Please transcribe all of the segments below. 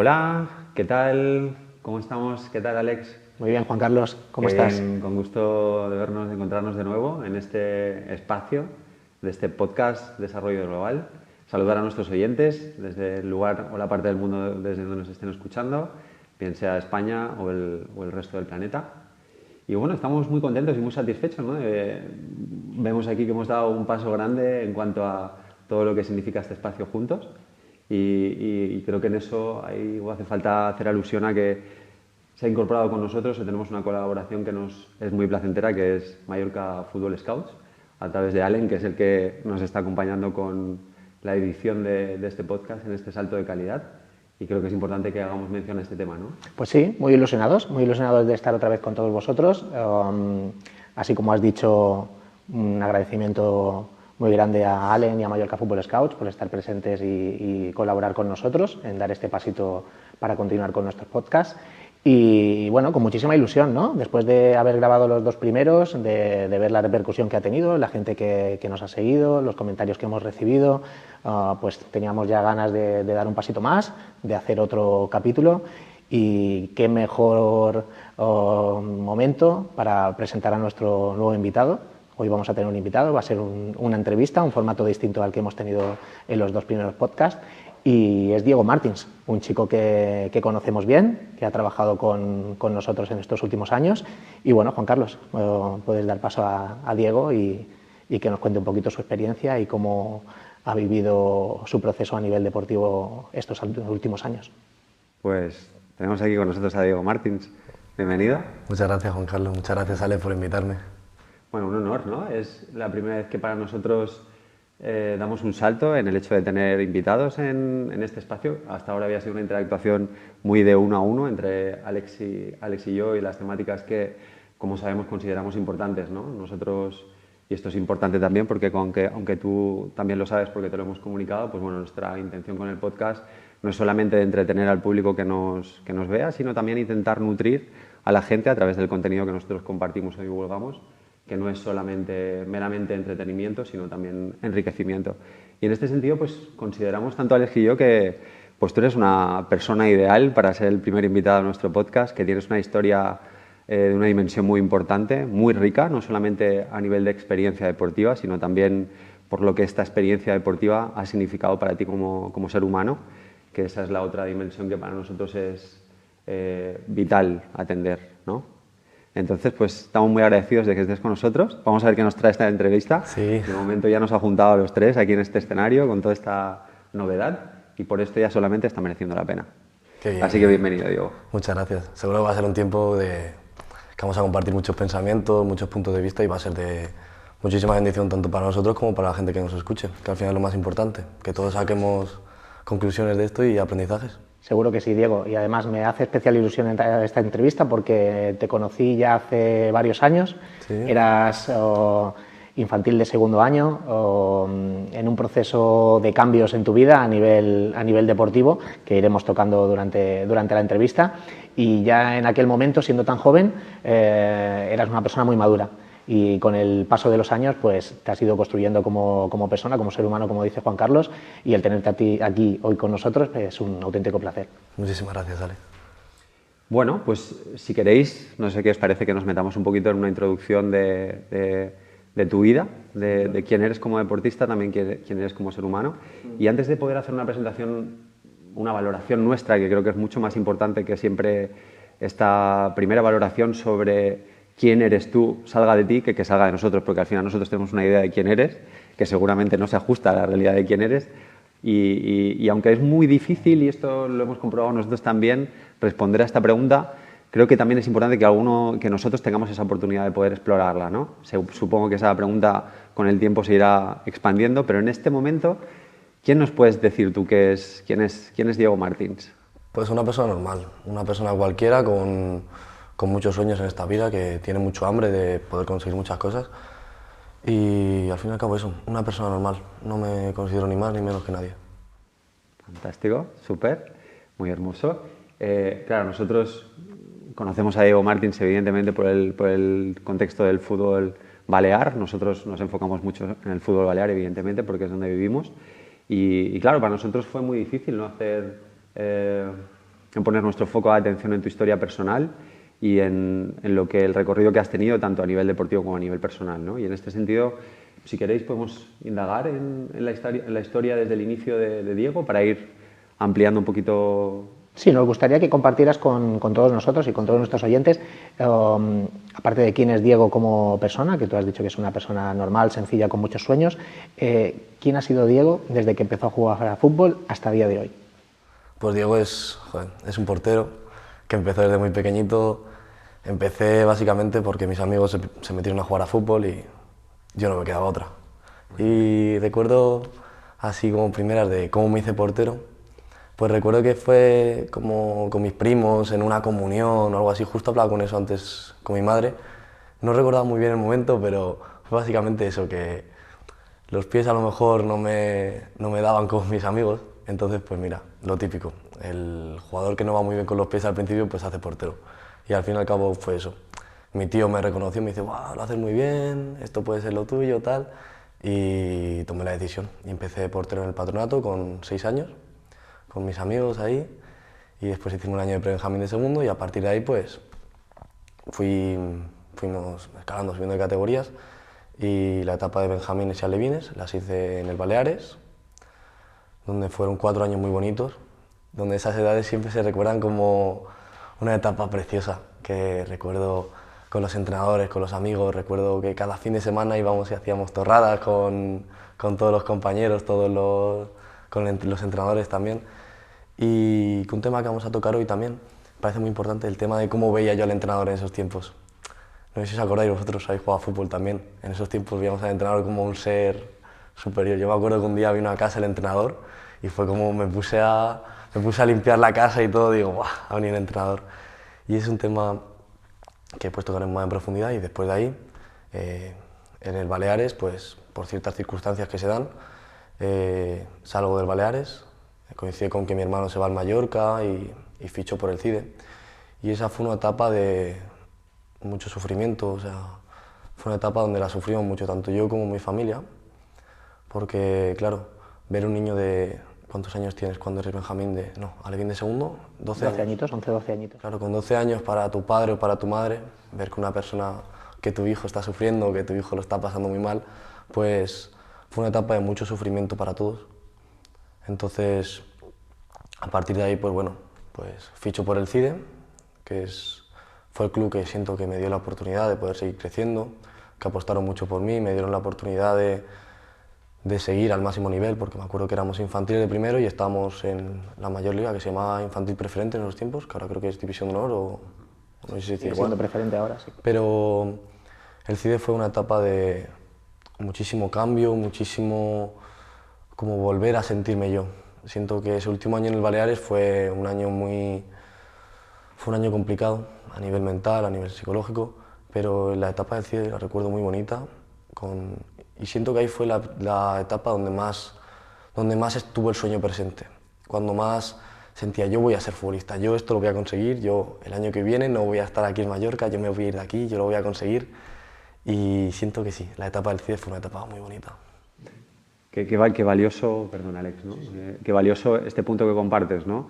Hola, ¿qué tal? ¿Cómo estamos? ¿Qué tal, Alex? Muy bien, Juan Carlos, ¿cómo estás? Bien, con gusto de vernos, de encontrarnos de nuevo en este espacio de este podcast Desarrollo Global. Saludar a nuestros oyentes desde el lugar o la parte del mundo desde donde nos estén escuchando, bien sea España o el resto del planeta. Y bueno, estamos muy contentos y muy satisfechos, ¿no? Vemos aquí que hemos dado un paso grande en cuanto a todo lo que significa este espacio juntos y creo que en eso ahí hace falta hacer alusión a que se ha incorporado con nosotros o tenemos una colaboración que nos es muy placentera, que es Mallorca Football Scouts, a través de Allen, que es el que nos está acompañando con la edición de este podcast en este salto de calidad. Y creo que es importante que hagamos mención a este tema, ¿no? Pues sí, muy ilusionados de estar otra vez con todos vosotros. Así como has dicho, un agradecimiento muy grande a Allen y a Mallorca Football Scouts por estar presentes y colaborar con nosotros en dar este pasito para continuar con nuestros podcasts. Y bueno, con muchísima ilusión, ¿no? Después de haber grabado los dos primeros, de ver la repercusión que ha tenido, la gente que nos ha seguido, los comentarios que hemos recibido, pues teníamos ya ganas de dar un pasito más, de hacer otro capítulo. Y qué mejor momento para presentar a nuestro nuevo invitado. Hoy vamos a tener un invitado, va a ser una entrevista, un formato distinto al que hemos tenido en los dos primeros podcasts. Y es Diego Martins, un chico que conocemos bien, que ha trabajado con nosotros en estos últimos años. Y bueno, Juan Carlos, puedes dar paso a Diego y que nos cuente un poquito su experiencia y cómo ha vivido su proceso a nivel deportivo estos últimos años. Pues tenemos aquí con nosotros a Diego Martins. Bienvenido. Muchas gracias, Juan Carlos. Muchas gracias, Ale, por invitarme. Bueno, un honor, ¿no? Es la primera vez que para nosotros damos un salto en el hecho de tener invitados en este espacio. Hasta ahora había sido una interactuación muy de uno a uno entre Alex y yo y las temáticas que, como sabemos, consideramos importantes, ¿no? Nosotros, y esto es importante también porque aunque tú también lo sabes porque te lo hemos comunicado, pues bueno, nuestra intención con el podcast no es solamente de entretener al público que nos vea, sino también intentar nutrir a la gente a través del contenido que nosotros compartimos o divulgamos, que no es solamente meramente entretenimiento, sino también enriquecimiento. Y en este sentido, pues consideramos tanto Alex y yo que pues tú eres una persona ideal para ser el primer invitado a nuestro podcast, que tienes una historia de una dimensión muy importante, muy rica, no solamente a nivel de experiencia deportiva, sino también por lo que esta experiencia deportiva ha significado para ti como ser humano, que esa es la otra dimensión que para nosotros es vital atender, ¿no? Entonces, pues estamos muy agradecidos de que estés con nosotros. Vamos a ver qué nos trae esta entrevista. Sí. De momento ya nos ha juntado a los tres aquí en este escenario con toda esta novedad y por esto ya solamente está mereciendo la pena. Qué bien. Así que bienvenido, Diego. Muchas gracias. Seguro que va a ser un tiempo que vamos a compartir muchos pensamientos, muchos puntos de vista y va a ser de muchísima bendición tanto para nosotros como para la gente que nos escuche, que al final es lo más importante, que todos saquemos conclusiones de esto y aprendizajes. Seguro que sí, Diego. Y además me hace especial ilusión esta entrevista porque te conocí ya hace varios años. Sí. Eras infantil de segundo año, en un proceso de cambios en tu vida a nivel deportivo que iremos tocando durante la entrevista. Y ya en aquel momento, siendo tan joven, eras una persona muy madura. Y con el paso de los años, pues te has ido construyendo como persona, como ser humano, como dice Juan Carlos, y el tenerte a ti aquí hoy con nosotros es un auténtico placer. Muchísimas gracias, Ale. Bueno, pues si queréis, no sé qué os parece que nos metamos un poquito en una introducción de tu vida, de quién eres como deportista, también quién eres como ser humano. Y antes de poder hacer una presentación, una valoración nuestra, que creo que es mucho más importante que siempre esta primera valoración sobre quién eres tú salga de ti que salga de nosotros, porque al final nosotros tenemos una idea de quién eres, que seguramente no se ajusta a la realidad de quién eres, y aunque es muy difícil, y esto lo hemos comprobado nosotros también, responder a esta pregunta, creo que también es importante que nosotros tengamos esa oportunidad de poder explorarla, ¿no? Supongo que esa pregunta con el tiempo se irá expandiendo, pero en este momento, ¿quién nos puedes decir tú quién es Diego Martins? Pues una persona normal, una persona cualquiera con muchos sueños en esta vida, que tiene mucho hambre de poder conseguir muchas cosas y al fin y al cabo eso, una persona normal, no me considero ni más ni menos que nadie. Fantástico, súper, muy hermoso. Claro, nosotros conocemos a Diego Martins evidentemente por el contexto del fútbol balear, nosotros nos enfocamos mucho en el fútbol balear evidentemente porque es donde vivimos y claro, para nosotros fue muy difícil no hacer en poner nuestro foco de atención en tu historia personal y en lo que el recorrido que has tenido tanto a nivel deportivo como a nivel personal, ¿no? Y en este sentido, si queréis, podemos indagar en la historia desde el inicio de Diego para ir ampliando un poquito. Sí, nos gustaría que compartieras con todos nosotros y con todos nuestros oyentes, aparte de quién es Diego como persona, que tú has dicho que es una persona normal, sencilla, con muchos sueños, ¿quién ha sido Diego desde que empezó a jugar a fútbol hasta el día de hoy? Pues Diego es un portero que empezó desde muy pequeñito. Empecé básicamente porque mis amigos se metieron a jugar a fútbol y yo no me quedaba otra. Y recuerdo así como primeras de cómo me hice portero, pues recuerdo que fue como con mis primos en una comunión o algo así, justo hablaba con eso antes con mi madre. No recordaba muy bien el momento, pero fue básicamente eso, que los pies a lo mejor no me daban con mis amigos, entonces pues mira, lo típico, el jugador que no va muy bien con los pies al principio pues hace portero. Y al fin y al cabo fue eso. Mi tío me reconoció y me dice, wow, lo haces muy bien, esto puede ser lo tuyo, tal. Y tomé la decisión y empecé de portero en el Patronato con 6 años, con mis amigos ahí. Y después hicimos un año de pre-Benjamín de segundo y a partir de ahí pues fuimos escalando, subiendo de categorías. Y la etapa de Benjamines y alevines las hice en el Baleares, donde fueron 4 años muy bonitos, donde esas edades siempre se recuerdan como una etapa preciosa, que recuerdo con los entrenadores, con los amigos, recuerdo que cada fin de semana íbamos y hacíamos torradas con todos los compañeros, con los entrenadores también. Y un tema que vamos a tocar hoy también, parece muy importante, el tema de cómo veía yo al entrenador en esos tiempos. No sé si os acordáis, vosotros habéis jugado a fútbol también, en esos tiempos veíamos al entrenador como un ser superior. Yo me acuerdo que un día vino a casa el entrenador y fue como me puse a limpiar la casa y todo, digo, ¡guau!, ha venido el entrenador. Y es un tema que pues tocaremos más en profundidad y después de ahí, en el Baleares, pues por ciertas circunstancias que se dan, salgo del Baleares, coincide con que mi hermano se va al Mallorca y ficho por el CIDE. Y esa fue una etapa de mucho sufrimiento, o sea, fue una etapa donde la sufrimos mucho, tanto yo como mi familia, porque claro, ver un niño de... ¿Cuántos años tienes cuando eres Benjamín alevín de segundo? 12 añitos, 11, 12 añitos. Claro, con 12 años para tu padre o para tu madre, ver que una persona, que tu hijo está sufriendo, que tu hijo lo está pasando muy mal, pues fue una etapa de mucho sufrimiento para todos. Entonces, a partir de ahí, pues bueno, pues ficho por el CIDE, que fue el club que siento que me dio la oportunidad de poder seguir creciendo, que apostaron mucho por mí, me dieron la oportunidad de seguir al máximo nivel, porque me acuerdo que éramos infantiles de primero y estábamos en la mayor liga que se llamaba Infantil Preferente en los tiempos, que ahora creo que es División de Honor o no sé si sigue siendo preferente ahora, sí. Pero el CIDE fue una etapa de muchísimo cambio, muchísimo como volver a sentirme yo. Siento que ese último año en el Baleares fue un año complicado a nivel mental, a nivel psicológico, pero la etapa del CIDE la recuerdo muy bonita y siento que ahí fue la etapa donde más estuvo el sueño presente, cuando más sentía yo voy a ser futbolista, yo esto lo voy a conseguir, yo el año que viene no voy a estar aquí en Mallorca, yo me voy a ir de aquí, yo lo voy a conseguir y siento que sí, la etapa del CIDE fue una etapa muy bonita. Qué valioso, perdón Alex, ¿no? Qué valioso este punto que compartes, ¿no?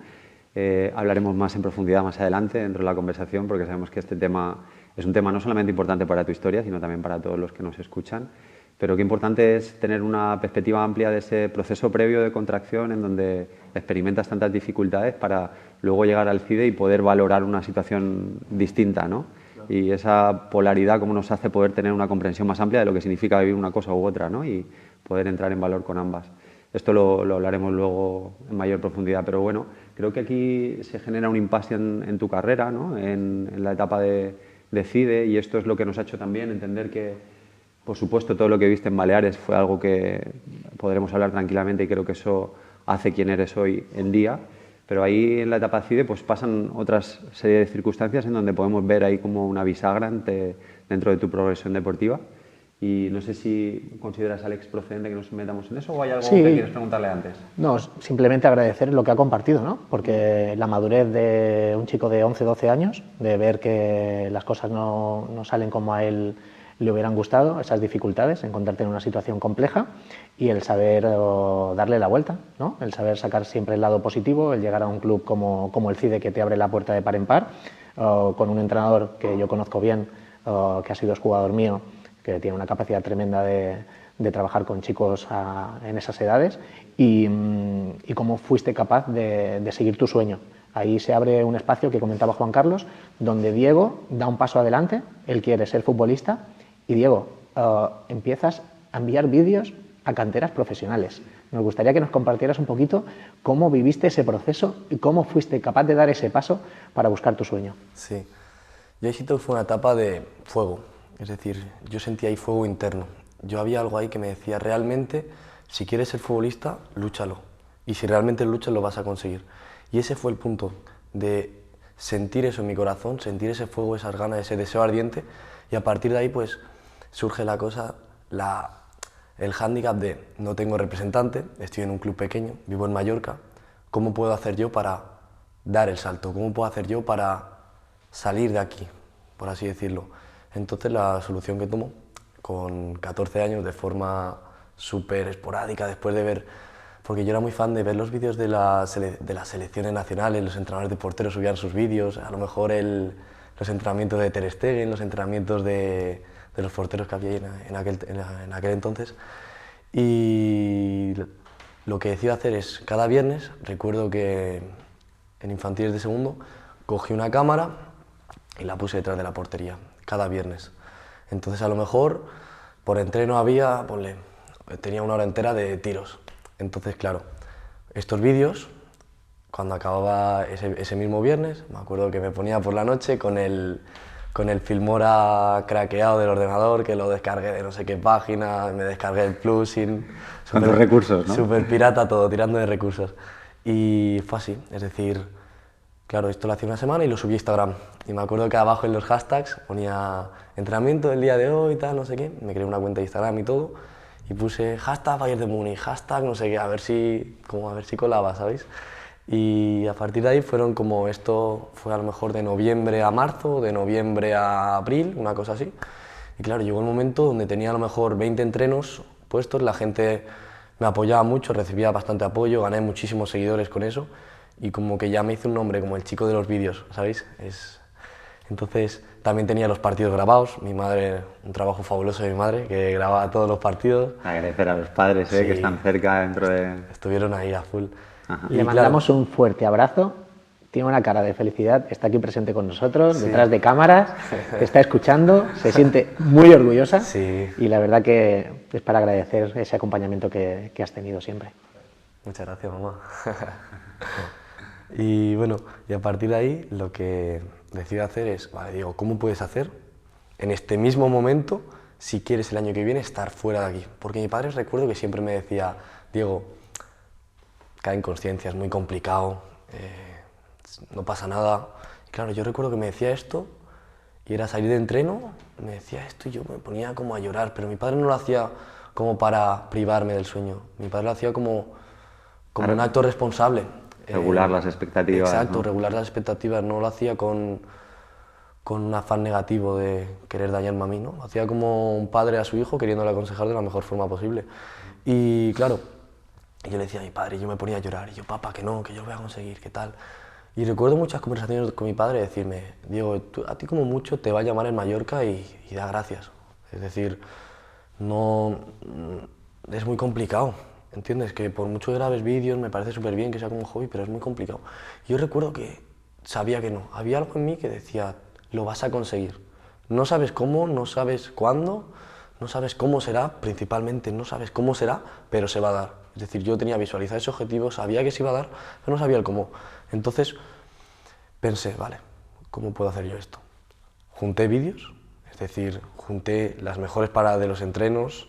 Hablaremos más en profundidad más adelante dentro de la conversación porque sabemos que este tema es un tema no solamente importante para tu historia, sino también para todos los que nos escuchan. Pero qué importante es tener una perspectiva amplia de ese proceso previo de contracción en donde experimentas tantas dificultades para luego llegar al CIDE y poder valorar una situación distinta, ¿no? Claro. Y esa polaridad cómo nos hace poder tener una comprensión más amplia de lo que significa vivir una cosa u otra, ¿no? Y poder entrar en valor con ambas. Esto lo hablaremos luego en mayor profundidad, pero bueno, creo que aquí se genera un impasse en tu carrera, ¿no? En la etapa de CIDE, y esto es lo que nos ha hecho también entender que por supuesto, todo lo que viste en Baleares fue algo que podremos hablar tranquilamente y creo que eso hace quién eres hoy en día. Pero ahí en la etapa CIDE pues pasan otras serie de circunstancias en donde podemos ver ahí como una bisagra dentro de tu progresión deportiva. Y no sé si consideras, Alex, procedente que nos metamos en eso o hay algo que quieres preguntarle antes. No, simplemente agradecer lo que ha compartido, ¿no? Porque la madurez de un chico de 11, 12 años, de ver que las cosas no salen como a él le hubieran gustado, esas dificultades, encontrarte en una situación compleja y el saber darle la vuelta, ¿no? El saber sacar siempre el lado positivo, el llegar a un club como el CIDE que te abre la puerta de par en par, con un entrenador que yo conozco bien, que ha sido jugador mío, que tiene una capacidad tremenda de trabajar con chicos en esas edades y cómo fuiste capaz de seguir tu sueño. Ahí se abre un espacio que comentaba Juan Carlos, donde Diego da un paso adelante, él quiere ser futbolista y Diego, empiezas a enviar vídeos a canteras profesionales. Nos gustaría que nos compartieras un poquito cómo viviste ese proceso y cómo fuiste capaz de dar ese paso para buscar tu sueño. Sí, yo éxito fue una etapa de fuego, es decir, yo sentía ahí fuego interno. Yo había algo ahí que me decía, realmente, si quieres ser futbolista, lúchalo. Y si realmente luchas, lo vas a conseguir. Y ese fue el punto, de sentir eso en mi corazón, sentir ese fuego, esas ganas, ese deseo ardiente. Y a partir de ahí, pues, surge la cosa, el hándicap de no tengo representante, estoy en un club pequeño, vivo en Mallorca. ¿Cómo puedo hacer yo para dar el salto? ¿Cómo puedo hacer yo para salir de aquí, por así decirlo? Entonces la solución que tomo, con 14 años, de forma súper esporádica, después de ver, porque yo era muy fan de ver los vídeos de las selecciones nacionales, los entrenadores de porteros subían sus vídeos, a lo mejor los entrenamientos de Ter Stegen, los entrenamientos de los porteros que había en aquel entonces. Y lo que decido hacer es, cada viernes, recuerdo que en infantiles de segundo, cogí una cámara y la puse detrás de la portería, cada viernes. Entonces a lo mejor por entreno tenía una hora entera de tiros. Entonces claro, estos vídeos, cuando acababa ese mismo viernes, me acuerdo que me ponía por la noche con el Filmora craqueado del ordenador, que lo descargué de no sé qué página, me descargué el plugin. Con tus recursos, ¿no? Súper pirata todo, tirando de recursos. Y fue así, es decir, claro, esto lo hacía una semana y lo subí a Instagram. Y me acuerdo que abajo en los hashtags ponía entrenamiento del día de hoy, tal, no sé qué. Me creé una cuenta de Instagram y todo. Y puse hashtag Bayern de Múnich, hashtag no sé qué, a ver si colaba, ¿sabéis? Y a partir de ahí esto fue a lo mejor de noviembre a marzo, de noviembre a abril, una cosa así. Y claro, llegó el momento donde tenía a lo mejor 20 entrenos puestos, la gente me apoyaba mucho, recibía bastante apoyo, gané muchísimos seguidores con eso. Y como que ya me hice un nombre como el chico de los vídeos, ¿sabéis? Entonces también tenía los partidos grabados, mi madre, un trabajo fabuloso de mi madre, que grababa todos los partidos. Agradecer a los padres, Sí. que están cerca dentro de... Estuvieron ahí a full. Ajá. Le mandamos un fuerte abrazo, tiene una cara de felicidad, está aquí presente con nosotros, Sí. detrás de cámaras, te está escuchando, se siente muy orgullosa Sí. y la verdad que es para agradecer ese acompañamiento que has tenido siempre. Muchas gracias, mamá. Y bueno, y a partir de ahí lo que decido hacer es, vale, digo, ¿cómo puedes hacer en este mismo momento, si quieres el año que viene, estar fuera de aquí? Porque mi padre, recuerdo que siempre me decía, Diego, cae en conciencia, es muy complicado, no pasa nada. Y claro, yo recuerdo que me decía esto y era salir de entreno, me decía esto y yo me ponía como a llorar, pero mi padre no lo hacía como para privarme del sueño, mi padre lo hacía como Claro. un acto responsable. Regular las expectativas. Exacto, ¿no? regular las expectativas, no lo hacía con un afán negativo de querer dañarme a mí, ¿no? Lo hacía como un padre a su hijo queriéndole aconsejar de la mejor forma posible. Y claro, yo le decía a mi padre, yo me ponía a llorar, y yo, papá, que no, que yo lo voy a conseguir, ¿qué tal? Y recuerdo muchas conversaciones con mi padre decirme, Diego, a ti como mucho te va a llamar en Mallorca y da gracias. Es decir, no, es muy complicado. ¿Entiendes? Que por mucho grabes vídeos me parece súper bien que sea como hobby, pero es muy complicado. Yo recuerdo que sabía que no. Había algo en mí que decía, lo vas a conseguir. No sabes cómo, no sabes cuándo, no sabes cómo será, principalmente no sabes cómo será, pero se va a dar. Es decir, yo tenía visualizado ese objetivo, sabía que se iba a dar, pero no sabía el cómo. Entonces pensé, vale, ¿cómo puedo hacer yo esto? Junté vídeos, es decir, junté las mejores paradas de los entrenos,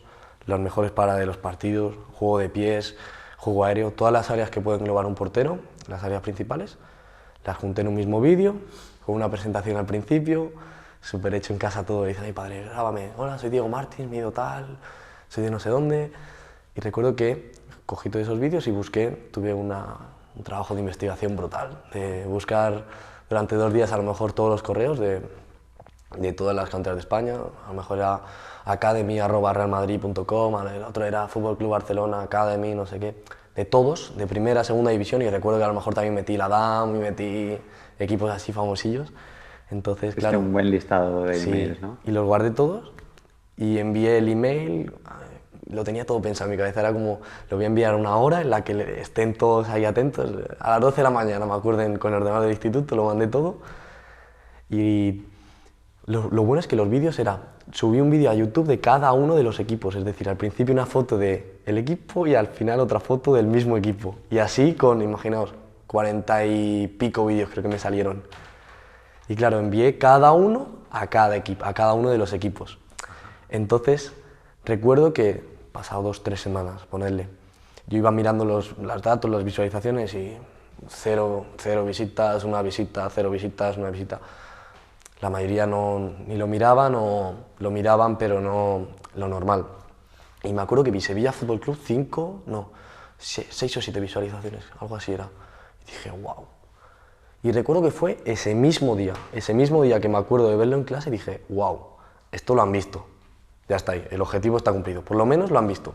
las mejores paradas de los partidos, juego de pies, juego aéreo, todas las áreas que puede englobar un portero, las áreas principales, las junté en un mismo vídeo, con una presentación al principio, súper hecho en casa todo, dice mi padre, grábame, hola, soy Diego Martins, mido tal, soy de no sé dónde, y recuerdo que cogí todos esos vídeos y tuve un trabajo de investigación brutal, de buscar durante 2 días a lo mejor todos los correos de de todas las canteras de España. A lo mejor era academy@realmadrid.com, el otro era Fútbol Club Barcelona, Academy, no sé qué. De todos, de primera, segunda división, y recuerdo que a lo mejor también metí la DAM y metí equipos así famosillos. Entonces, claro, un buen listado de sí, emails, ¿no? y los guardé todos y envié el email. Lo tenía todo pensado en mi cabeza, era como, lo voy a enviar a una hora en la que estén todos ahí atentos. A las 12 de la mañana, me acuerdo, con el ordenador del instituto, lo mandé todo. Y lo bueno es que los vídeos subí un vídeo a YouTube de cada uno de los equipos, es decir, al principio una foto del equipo y al final otra foto del mismo equipo. Y así con, imaginaos, 40 y pico vídeos creo que me salieron. Y claro, envié cada uno a cada equipo, a cada uno de los equipos. Entonces, recuerdo que, pasado 2 o 3 semanas, ponerle, yo iba mirando los datos, las visualizaciones y cero visitas, una visita, 0 visitas, una visita. La mayoría ni lo miraban o lo miraban, pero no lo normal. Y me acuerdo que vi Sevilla Fútbol Club 6 o 7 visualizaciones, algo así era. Y dije, wow. Y recuerdo que fue ese mismo día que me acuerdo de verlo en clase, dije, wow, esto lo han visto. Ya está ahí, el objetivo está cumplido, por lo menos lo han visto.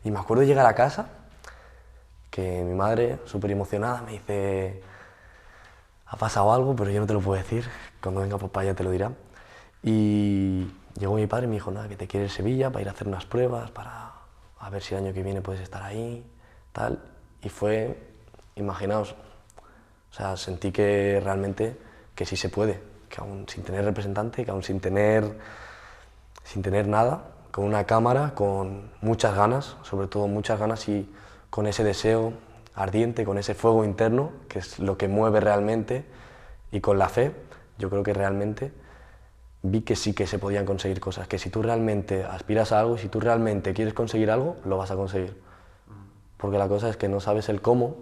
Y me acuerdo de llegar a casa, que mi madre, súper emocionada, me dice, ha pasado algo, pero yo no te lo puedo decir, cuando venga papá ya te lo dirá. Y llegó mi padre y me dijo, nada, que te quiere Sevilla para ir a hacer unas pruebas, para a ver si el año que viene puedes estar ahí, tal. Y fue, imaginaos, o sea, sentí que realmente que sí se puede, que aún sin tener representante, que aún sin tener nada, con una cámara, con muchas ganas, sobre todo muchas ganas y con ese deseo ardiente, con ese fuego interno, que es lo que mueve realmente, y con la fe, yo creo que realmente vi que sí que se podían conseguir cosas, que si tú realmente aspiras a algo y si tú realmente quieres conseguir algo, lo vas a conseguir. Porque la cosa es que no sabes el cómo,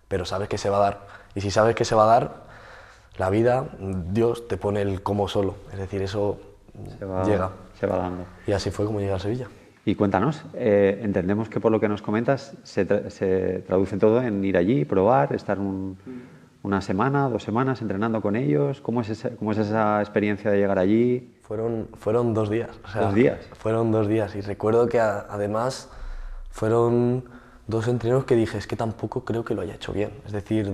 pero sabes que se va a dar. Y si sabes que se va a dar, la vida, Dios te pone el cómo solo, es decir, eso llega. Se va dando. Y así fue como llegué a Sevilla. Y cuéntanos, entendemos que por lo que nos comentas se traduce todo en ir allí, probar, estar una semana, 2 semanas entrenando con ellos. ¿Cómo es esa experiencia de llegar allí? Fueron 2 días. O sea, 2 días. Fueron 2 días y recuerdo que además fueron 2 entrenos que dije, es que tampoco creo que lo haya hecho bien. Es decir,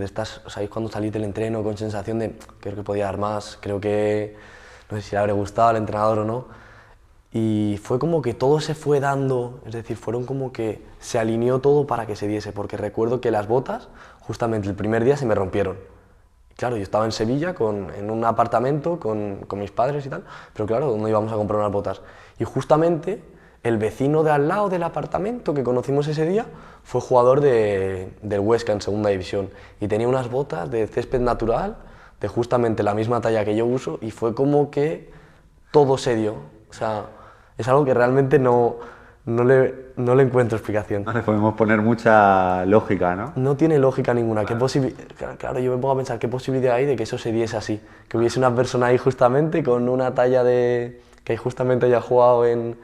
¿sabéis cuando salís del entreno con sensación de creo que podía dar más, creo que no sé si le habría gustado al entrenador o no? Y fue como que todo se fue dando, es decir, fueron como que se alineó todo para que se diese, porque recuerdo que las botas, justamente el primer día se me rompieron. Claro, yo estaba en Sevilla en un apartamento con mis padres y tal, pero claro, ¿dónde íbamos a comprar unas botas? Y justamente el vecino de al lado del apartamento que conocimos ese día fue jugador del Huesca en segunda división y tenía unas botas de césped natural, de justamente la misma talla que yo uso, y fue como que todo se dio. O sea, es algo que realmente no le encuentro explicación. No le podemos poner mucha lógica, ¿no? No tiene lógica ninguna. Claro, yo me pongo a pensar qué posibilidad hay de que eso se diese así. Que hubiese una persona ahí justamente con una talla que justamente haya jugado en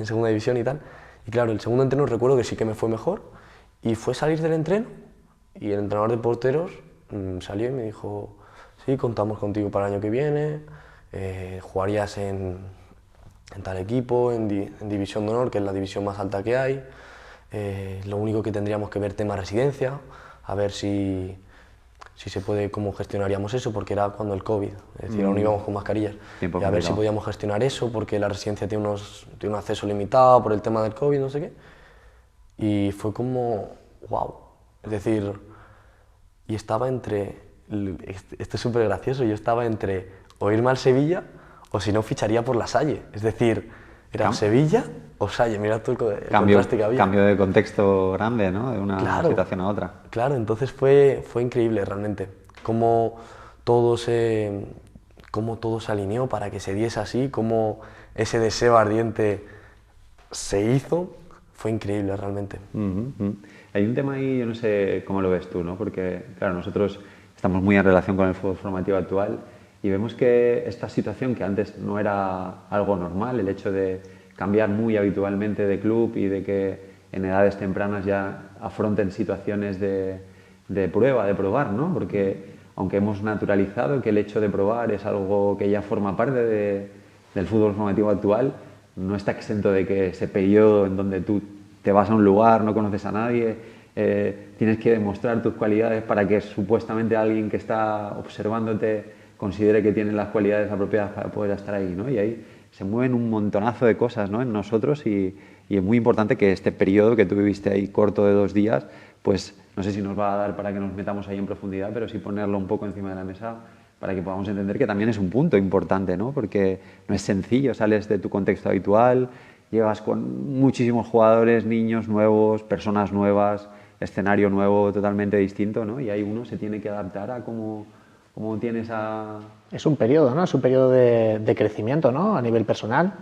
segunda división y tal. Y claro, el segundo entreno recuerdo que sí que me fue mejor y fue salir del entreno y el entrenador de porteros salió y me dijo, sí, contamos contigo para el año que viene, jugarías en tal equipo, en División de Honor, que es la división más alta que hay. Lo único que tendríamos que ver tema residencia, a ver si se puede, cómo gestionaríamos eso, porque era cuando el COVID, es decir, aún íbamos con mascarillas. Y a ver si podíamos gestionar eso, porque la residencia tiene un acceso limitado por el tema del COVID, no sé qué. Y fue como, wow, es decir, y estaba esto es súper gracioso, yo estaba entre o irme al Sevilla o si no ficharía por la Salle, es decir, era Sevilla o Salle, mira tú el contraste que había. Cambio de contexto grande, ¿no? De una situación a otra. Claro, entonces fue increíble realmente, cómo todo se alineó para que se diese así, cómo ese deseo ardiente se hizo, fue increíble realmente. Hay un tema ahí, yo no sé cómo lo ves tú, ¿no? Porque, claro, nosotros estamos muy en relación con el fútbol formativo actual y vemos que esta situación, que antes no era algo normal, el hecho de cambiar muy habitualmente de club y de que en edades tempranas ya afronten situaciones de prueba, de probar, ¿no? Porque aunque hemos naturalizado que el hecho de probar es algo que ya forma parte del fútbol formativo actual, no está exento de que ese periodo en donde tú te vas a un lugar, no conoces a nadie, tienes que demostrar tus cualidades para que supuestamente alguien que está observándote considere que tienes las cualidades apropiadas para poder estar ahí, ¿no? Y ahí se mueven un montonazo de cosas, ¿no?, en nosotros y es muy importante que este periodo que tú viviste ahí corto de 2 días, pues no sé si nos va a dar para que nos metamos ahí en profundidad, pero sí ponerlo un poco encima de la mesa para que podamos entender que también es un punto importante, ¿no? Porque no es sencillo, sales de tu contexto habitual, llegas con muchísimos jugadores, niños nuevos, personas nuevas, escenario nuevo totalmente distinto, ¿no? Y ahí uno se tiene que adaptar a cómo tiene esa... Es un periodo, ¿no? Es un periodo de crecimiento, ¿no?, a nivel personal.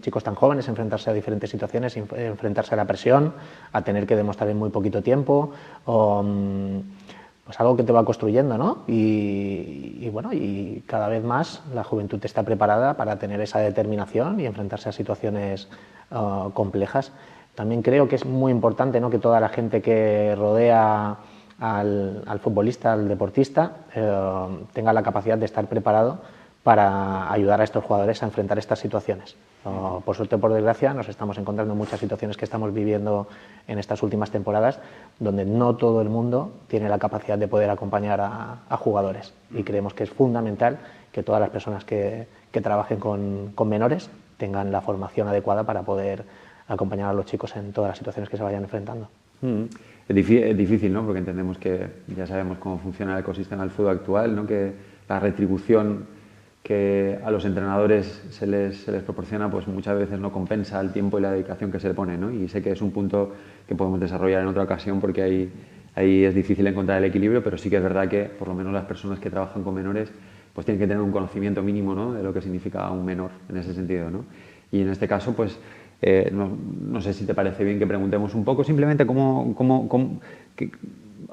Chicos tan jóvenes, enfrentarse a diferentes situaciones, enfrentarse a la presión, a tener que demostrar en muy poquito tiempo, pues algo que te va construyendo, ¿no? Y bueno, y cada vez más la juventud está preparada para tener esa determinación y enfrentarse a situaciones complejas. También creo que es muy importante, ¿no?, que toda la gente que rodea al futbolista, al deportista, tenga la capacidad de estar preparado para ayudar a estos jugadores a enfrentar estas situaciones. Por suerte o por desgracia nos estamos encontrando en muchas situaciones que estamos viviendo en estas últimas temporadas donde no todo el mundo tiene la capacidad de poder acompañar a jugadores, y creemos que es fundamental que todas las personas que trabajen con menores tengan la formación adecuada para poder acompañar a los chicos en todas las situaciones que se vayan enfrentando. Es difícil, ¿no? Porque entendemos que ya sabemos cómo funciona el ecosistema del fútbol actual, ¿no? Que la retribución que a los entrenadores se les proporciona, pues muchas veces no compensa el tiempo y la dedicación que se le pone, ¿no? Y sé que es un punto que podemos desarrollar en otra ocasión porque ahí es difícil encontrar el equilibrio, pero sí que es verdad que por lo menos las personas que trabajan con menores pues tienen que tener un conocimiento mínimo, ¿no?, de lo que significa un menor en ese sentido, ¿no? Y en este caso, pues no sé si te parece bien que preguntemos un poco simplemente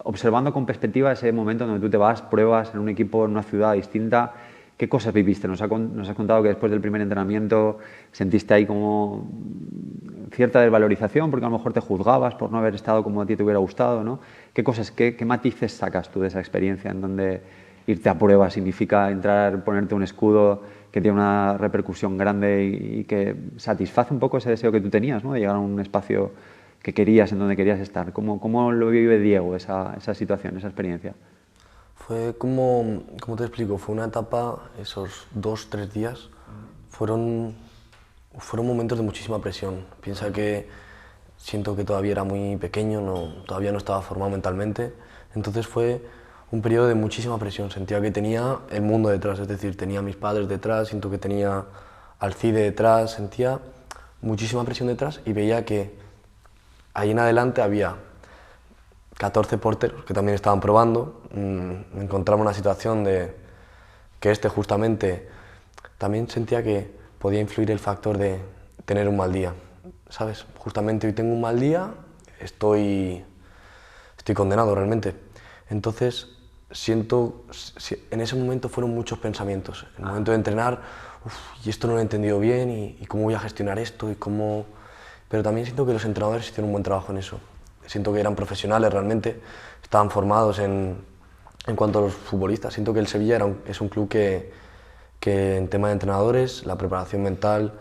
observando con perspectiva ese momento donde tú te vas, pruebas en un equipo, en una ciudad distinta, ¿qué cosas viviste? Nos has contado que después del primer entrenamiento sentiste ahí como cierta desvalorización porque a lo mejor te juzgabas por no haber estado como a ti te hubiera gustado, ¿no? ¿Qué cosas, qué matices sacas tú de esa experiencia en donde irte a prueba significa entrar, ponerte un escudo que tiene una repercusión grande y que satisface un poco ese deseo que tú tenías, ¿no?, de llegar a un espacio que querías, en donde querías estar? ¿Cómo lo vive Diego esa situación, esa experiencia? Fue como te explico, fue una etapa, esos 2-3 días, fueron momentos de muchísima presión. Piensa que siento que todavía era muy pequeño, todavía no estaba formado mentalmente, entonces fue un periodo de muchísima presión. Sentía que tenía el mundo detrás, es decir, tenía a mis padres detrás, siento que tenía al CIDE detrás, sentía muchísima presión detrás y veía que ahí en adelante había 14 porteros que también estaban probando. Me encontraba en una situación de que justamente también sentía que podía influir el factor de tener un mal día, ¿sabes? Justamente hoy tengo un mal día, estoy condenado realmente. Entonces siento, en ese momento fueron muchos pensamientos. En el momento de entrenar, y esto no lo he entendido bien, y cómo voy a gestionar esto, pero también siento que los entrenadores hicieron un buen trabajo en eso. Siento que eran profesionales realmente, estaban formados en cuanto a los futbolistas. Siento que el Sevilla es un club que en tema de entrenadores, la preparación mental,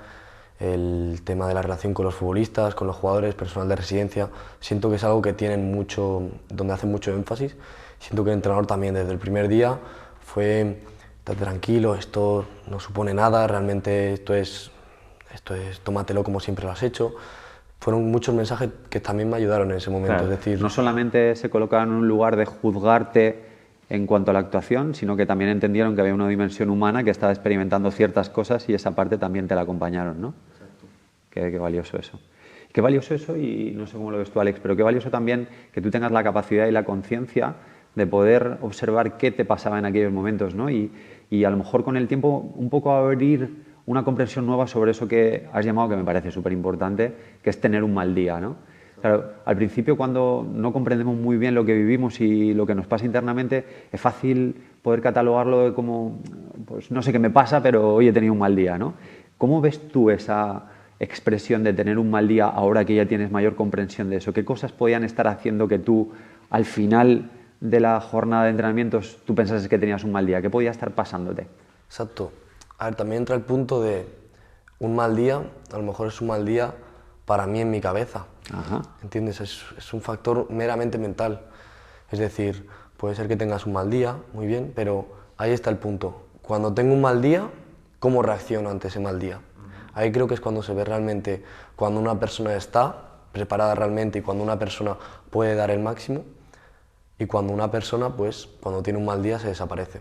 el tema de la relación con los futbolistas, con los jugadores, personal de residencia, siento que es algo que tienen mucho, donde hacen mucho énfasis. Siento que el entrenador también desde el primer día fue: estate tranquilo, esto no supone nada, realmente esto es tómatelo como siempre lo has hecho. Fueron muchos mensajes que también me ayudaron en ese momento. Claro, es decir, no solamente se colocaban en un lugar de juzgarte en cuanto a la actuación, sino que también entendieron que había una dimensión humana que estaba experimentando ciertas cosas y esa parte también te la acompañaron, ¿no? Exacto. Qué valioso eso. Qué valioso eso, y no sé cómo lo ves tú, Alex, pero qué valioso también que tú tengas la capacidad y la conciencia de poder observar qué te pasaba en aquellos momentos, ¿no? Y a lo mejor con el tiempo un poco abrir una comprensión nueva sobre eso que has llamado, que me parece súper importante, que es tener un mal día, ¿no? Claro, al principio, cuando no comprendemos muy bien lo que vivimos y lo que nos pasa internamente, es fácil poder catalogarlo como, pues no sé qué me pasa, pero hoy he tenido un mal día, ¿no? ¿Cómo ves tú esa expresión de tener un mal día ahora que ya tienes mayor comprensión de eso? ¿Qué cosas podían estar haciendo que tú al final de la jornada de entrenamientos tú pensases que tenías un mal día? ¿Qué podía estar pasándote? Exacto. A ver, también entra el punto de un mal día, a lo mejor es un mal día para mí en mi cabeza. Ajá. ¿Entiendes? Es un factor meramente mental. Es decir, puede ser que tengas un mal día, muy bien, pero ahí está el punto. Cuando tengo un mal día, ¿cómo reacciono ante ese mal día? Ahí creo que es cuando se ve realmente, cuando una persona está preparada realmente y cuando una persona puede dar el máximo y cuando una persona, pues, cuando tiene un mal día se desaparece.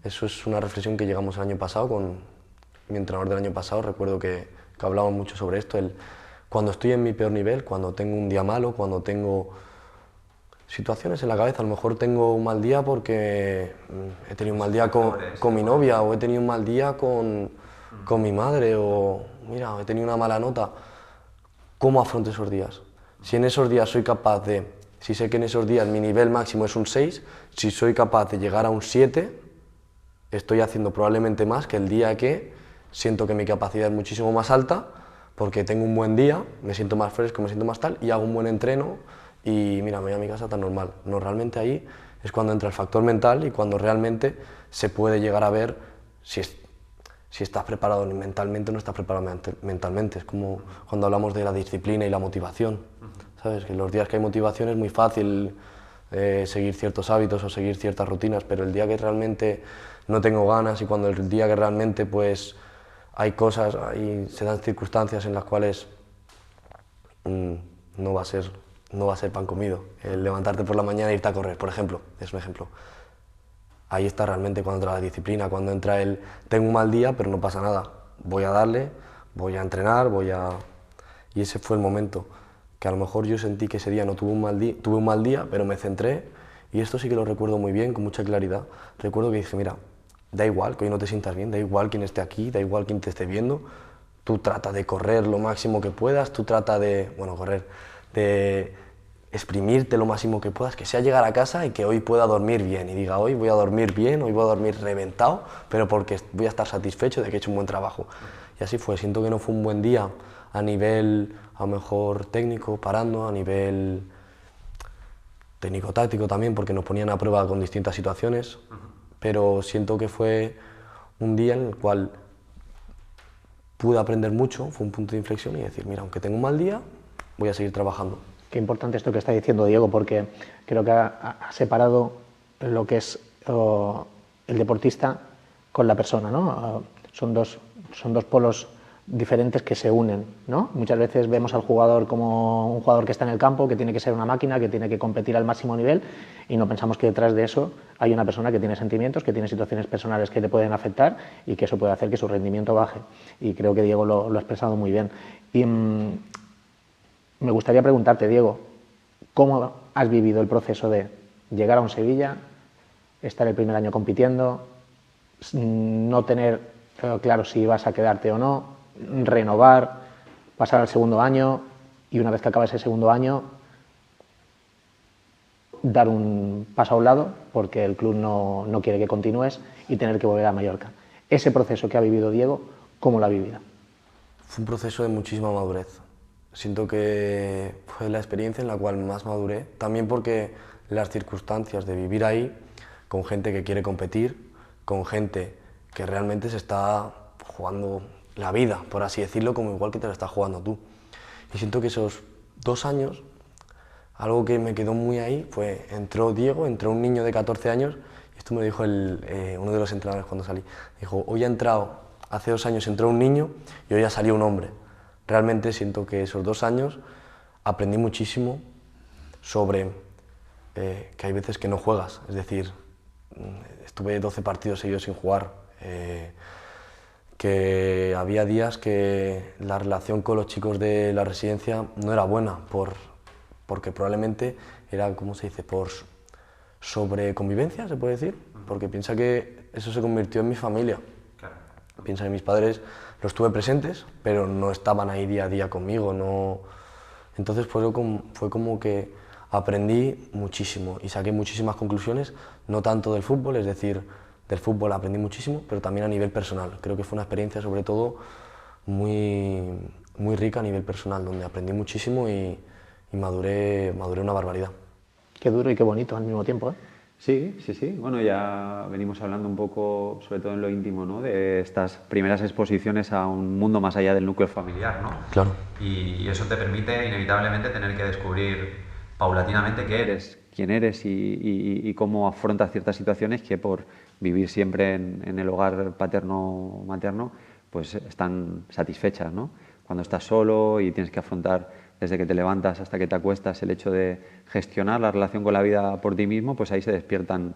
Eso es una reflexión que llegamos el año pasado con mi entrenador del año pasado. Recuerdo que hablamos mucho sobre esto. Cuando estoy en mi peor nivel, cuando tengo un día malo, cuando tengo situaciones en la cabeza, a lo mejor tengo un mal día porque he tenido un mal día con mi novia o he tenido un mal día con mi madre o mira, he tenido una mala nota. ¿Cómo afronto esos días? Si en esos días soy capaz de, si sé que en esos días mi nivel máximo es un 6, si soy capaz de llegar a un 7, estoy haciendo probablemente más que el día que siento que mi capacidad es muchísimo más alta porque tengo un buen día, me siento más fresco, me siento más tal y hago un buen entreno y mira, me voy a mi casa tan normal. No, realmente ahí es cuando entra el factor mental y cuando realmente se puede llegar a ver si estás preparado mentalmente o no estás preparado mentalmente. Es como cuando hablamos de la disciplina y la motivación, ¿sabes? Que los días que hay motivación es muy fácil seguir ciertos hábitos o seguir ciertas rutinas, pero el día que realmente no tengo ganas y cuando el día que realmente pues hay cosas, se dan circunstancias en las cuales no va a ser pan comido. El levantarte por la mañana e irte a correr, por ejemplo, es un ejemplo. Ahí está realmente cuando entra la disciplina, cuando entra tengo un mal día, pero no pasa nada. Voy a darle, voy a entrenar, Y ese fue el momento que a lo mejor yo sentí que ese día no tuve un mal día, pero me centré, y esto sí que lo recuerdo muy bien, con mucha claridad. Recuerdo que dije, mira, da igual que hoy no te sientas bien, da igual quién esté aquí, da igual quién te esté viendo, tú trata de correr lo máximo que puedas, tú trata de, de exprimirte lo máximo que puedas, que sea llegar a casa y que hoy pueda dormir bien, y diga, hoy voy a dormir bien, hoy voy a dormir reventado, pero porque voy a estar satisfecho de que he hecho un buen trabajo. Y así fue, siento que no fue un buen día a nivel, a lo mejor técnico, parando, a nivel técnico-táctico también, porque nos ponían a prueba con distintas situaciones, pero siento que fue un día en el cual pude aprender mucho, fue un punto de inflexión y decir, mira, aunque tengo un mal día, voy a seguir trabajando. Qué importante esto que está diciendo Diego, porque creo que ha separado lo que es el deportista con la persona, ¿no? Son dos polos diferentes que se unen, ¿no? Muchas veces vemos al jugador como un jugador que está en el campo, que tiene que ser una máquina, que tiene que competir al máximo nivel, y no pensamos que detrás de eso hay una persona que tiene sentimientos, que tiene situaciones personales que le pueden afectar y que eso puede hacer que su rendimiento baje. Y creo que Diego lo ha expresado muy bien. Y me gustaría preguntarte, Diego, ¿cómo has vivido el proceso de llegar a un Sevilla, estar el primer año compitiendo, no tener claro si vas a quedarte o no, renovar, pasar al segundo año y una vez que acaba ese segundo año dar un paso a un lado porque el club no quiere que continúes y tener que volver a Mallorca? Ese proceso que ha vivido Diego, ¿cómo lo ha vivido? Fue un proceso de muchísima madurez. Siento que fue la experiencia en la cual más maduré, también porque las circunstancias de vivir ahí con gente que quiere competir, con gente que realmente se está jugando la vida, por así decirlo, como igual que te la estás jugando tú. Y siento que esos 2 años, algo que me quedó muy ahí fue, entró un niño de 14 años, y esto me lo dijo uno de los entrenadores cuando salí, dijo, hace 2 años entró un niño y hoy ya salió un hombre. Realmente siento que esos 2 años aprendí muchísimo sobre que hay veces que no juegas, es decir, estuve 12 partidos seguidos sin jugar, que había días que la relación con los chicos de la residencia no era buena, porque probablemente era, ¿cómo se dice?, por sobreconvivencia, se puede decir, porque piensa que eso se convirtió en mi familia. Claro. Piensa que mis padres los tuve presentes, pero no estaban ahí día a día conmigo, no. Entonces fue como que aprendí muchísimo y saqué muchísimas conclusiones, no tanto del fútbol, es decir, del fútbol aprendí muchísimo, pero también a nivel personal. Creo que fue una experiencia sobre todo muy rica a nivel personal, donde aprendí muchísimo y maduré una barbaridad. Qué duro y qué bonito al mismo tiempo, ¿eh? Sí, sí, sí. Bueno, ya venimos hablando un poco, sobre todo en lo íntimo, ¿no? De estas primeras exposiciones a un mundo más allá del núcleo familiar, ¿no? Claro. Y eso te permite inevitablemente tener que descubrir paulatinamente qué eres, quién eres y cómo afrontas ciertas situaciones que por vivir siempre en el hogar paterno-materno, pues están satisfechas, ¿no? Cuando estás solo y tienes que afrontar desde que te levantas hasta que te acuestas el hecho de gestionar la relación con la vida por ti mismo, pues ahí se despiertan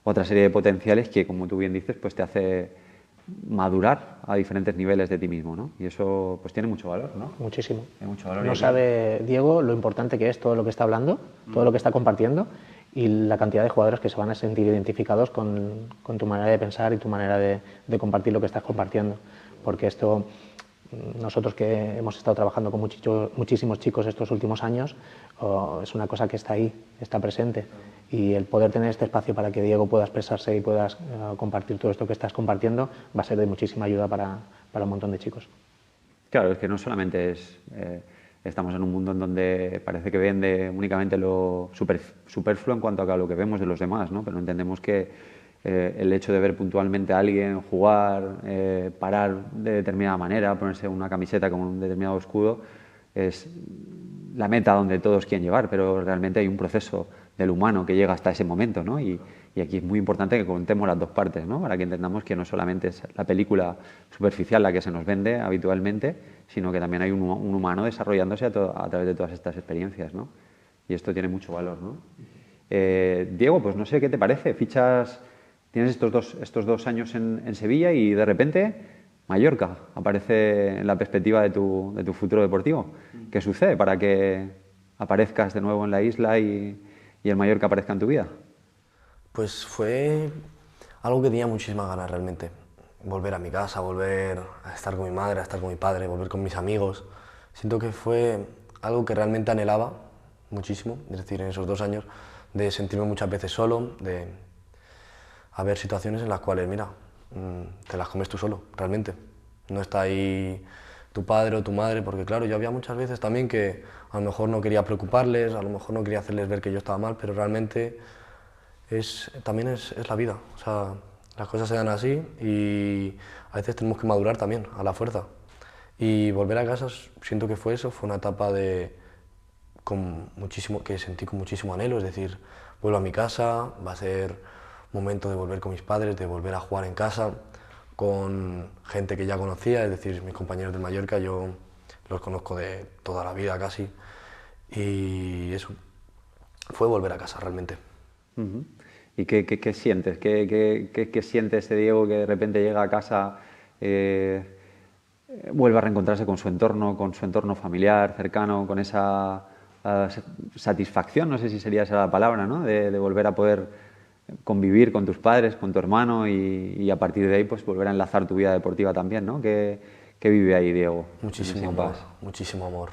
otra serie de potenciales que, como tú bien dices, pues te hace madurar a diferentes niveles de ti mismo, ¿no? Y eso pues tiene mucho valor, ¿no? Muchísimo. Tiene mucho valor. No sabe, Diego, lo importante que es todo lo que está hablando, todo lo que está compartiendo y la cantidad de jugadores que se van a sentir identificados con tu manera de pensar y tu manera de compartir lo que estás compartiendo. Porque esto, nosotros que hemos estado trabajando con muchísimos chicos estos últimos años, es una cosa que está ahí, está presente. Y el poder tener este espacio para que Diego pueda expresarse y puedas compartir todo esto que estás compartiendo va a ser de muchísima ayuda para un montón de chicos. Claro, es que no solamente estamos en un mundo en donde parece que vende únicamente lo superfluo en cuanto a lo que vemos de los demás, ¿no? Pero entendemos que el hecho de ver puntualmente a alguien jugar, parar de determinada manera, ponerse una camiseta con un determinado escudo, es la meta donde todos quieren llevar, pero realmente hay un proceso del humano que llega hasta ese momento, ¿no? Y aquí es muy importante que contemos las dos partes, ¿no? Para que entendamos que no solamente es la película superficial la que se nos vende habitualmente, sino que también hay un humano desarrollándose a través de todas estas experiencias, ¿no? Y esto tiene mucho valor, ¿no? Diego, pues no sé qué te parece, tienes estos dos años en Sevilla y de repente Mallorca aparece en la perspectiva de tu futuro deportivo. ¿Qué sucede para que aparezcas de nuevo en la isla y el Mallorca aparezca en tu vida? Pues fue algo que tenía muchísimas ganas realmente. Volver a mi casa, volver a estar con mi madre, a estar con mi padre, volver con mis amigos. Siento que fue algo que realmente anhelaba muchísimo, es decir, en esos 2 años, de sentirme muchas veces solo, de haber situaciones en las cuales, mira, te las comes tú solo, realmente. No está ahí tu padre o tu madre, porque claro, yo había muchas veces también que a lo mejor no quería preocuparles, a lo mejor no quería hacerles ver que yo estaba mal, pero realmente también es la vida. O sea, las cosas se dan así y a veces tenemos que madurar también, a la fuerza. Y volver a casa, siento que fue eso, fue una etapa que sentí con muchísimo anhelo, es decir, vuelvo a mi casa, va a ser momento de volver con mis padres, de volver a jugar en casa, con gente que ya conocía, es decir, mis compañeros de Mallorca, yo los conozco de toda la vida casi, y eso, fue volver a casa realmente. Uh-huh. ¿Y qué sientes? ¿Qué siente ese Diego que de repente llega a casa, vuelve a reencontrarse con su entorno familiar, cercano, con esa satisfacción, no sé si sería esa la palabra, ¿no? De volver a poder convivir con tus padres, con tu hermano y a partir de ahí pues volver a enlazar tu vida deportiva también, ¿no? ¿Qué vive ahí Diego? Muchísimo amor, muchísimo amor.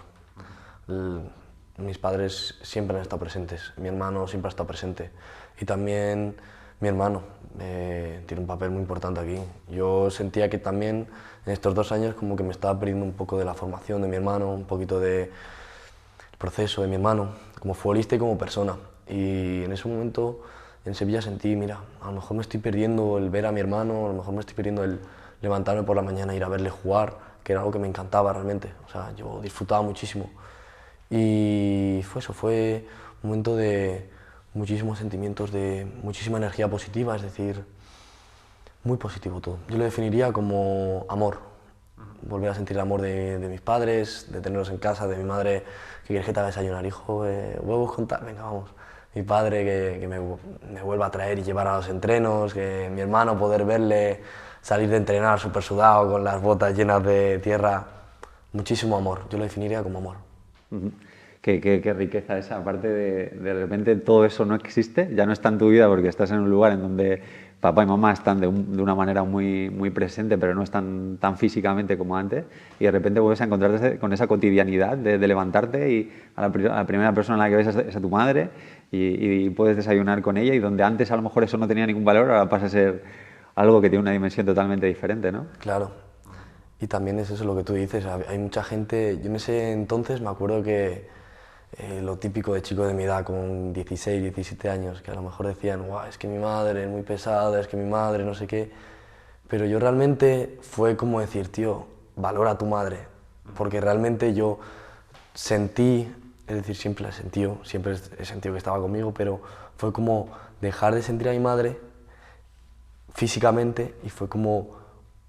Mis padres siempre han estado presentes, mi hermano siempre ha estado presente y también mi hermano tiene un papel muy importante aquí. Yo sentía que también en estos 2 años como que me estaba perdiendo un poco de la formación de mi hermano, un poquito del proceso de mi hermano, como futbolista y como persona. Y en ese momento en Sevilla sentí, mira, a lo mejor me estoy perdiendo el ver a mi hermano, a lo mejor me estoy perdiendo el levantarme por la mañana e ir a verle jugar, que era algo que me encantaba realmente. O sea, yo disfrutaba muchísimo. Y fue eso, fue un momento de muchísimos sentimientos, de muchísima energía positiva, es decir, muy positivo todo. Yo lo definiría como amor, volver a sentir el amor de mis padres, de tenerlos en casa, de mi madre, que quieres que te haga desayunar, hijo, huevos con tal, venga, vamos. Mi padre que me vuelva a traer y llevar a los entrenos, que mi hermano poder verle salir de entrenar súper sudado con las botas llenas de tierra, muchísimo amor, yo lo definiría como amor. Uh-huh. Qué riqueza esa, aparte de repente todo eso no existe, ya no está en tu vida porque estás en un lugar en donde papá y mamá están de una manera muy presente, pero no están tan físicamente como antes, y de repente vuelves a encontrarte con esa cotidianidad de levantarte y a la primera persona a la que ves es a tu madre y puedes desayunar con ella, y donde antes a lo mejor eso no tenía ningún valor, ahora pasa a ser algo que tiene una dimensión totalmente diferente, ¿no? Claro, y también es eso lo que tú dices, hay mucha gente, yo en ese entonces me acuerdo que lo típico de chicos de mi edad con 16, 17 años, que a lo mejor decían, guau, es que mi madre es muy pesada, es que mi madre no sé qué. Pero yo realmente fue como decir, tío, valora a tu madre, porque realmente yo sentí, es decir, siempre la he sentido, siempre he sentido que estaba conmigo, pero fue como dejar de sentir a mi madre físicamente y fue como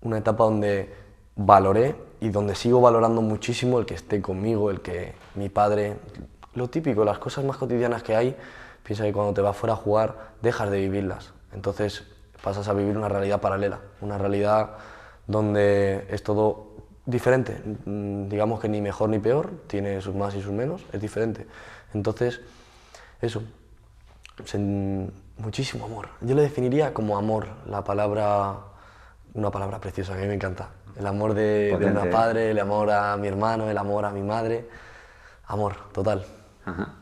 una etapa donde valoré y donde sigo valorando muchísimo el que esté conmigo, el que mi padre, lo típico, las cosas más cotidianas que hay, piensa que cuando te vas fuera a jugar dejas de vivirlas, entonces pasas a vivir una realidad paralela, una realidad donde es todo diferente, digamos que ni mejor ni peor, tiene sus más y sus menos, es diferente. Entonces, eso, muchísimo amor. Yo lo definiría como amor, la palabra, una palabra preciosa que a mí me encanta. El amor de una padre, el amor a mi hermano, el amor a mi madre, amor, total. Ajá.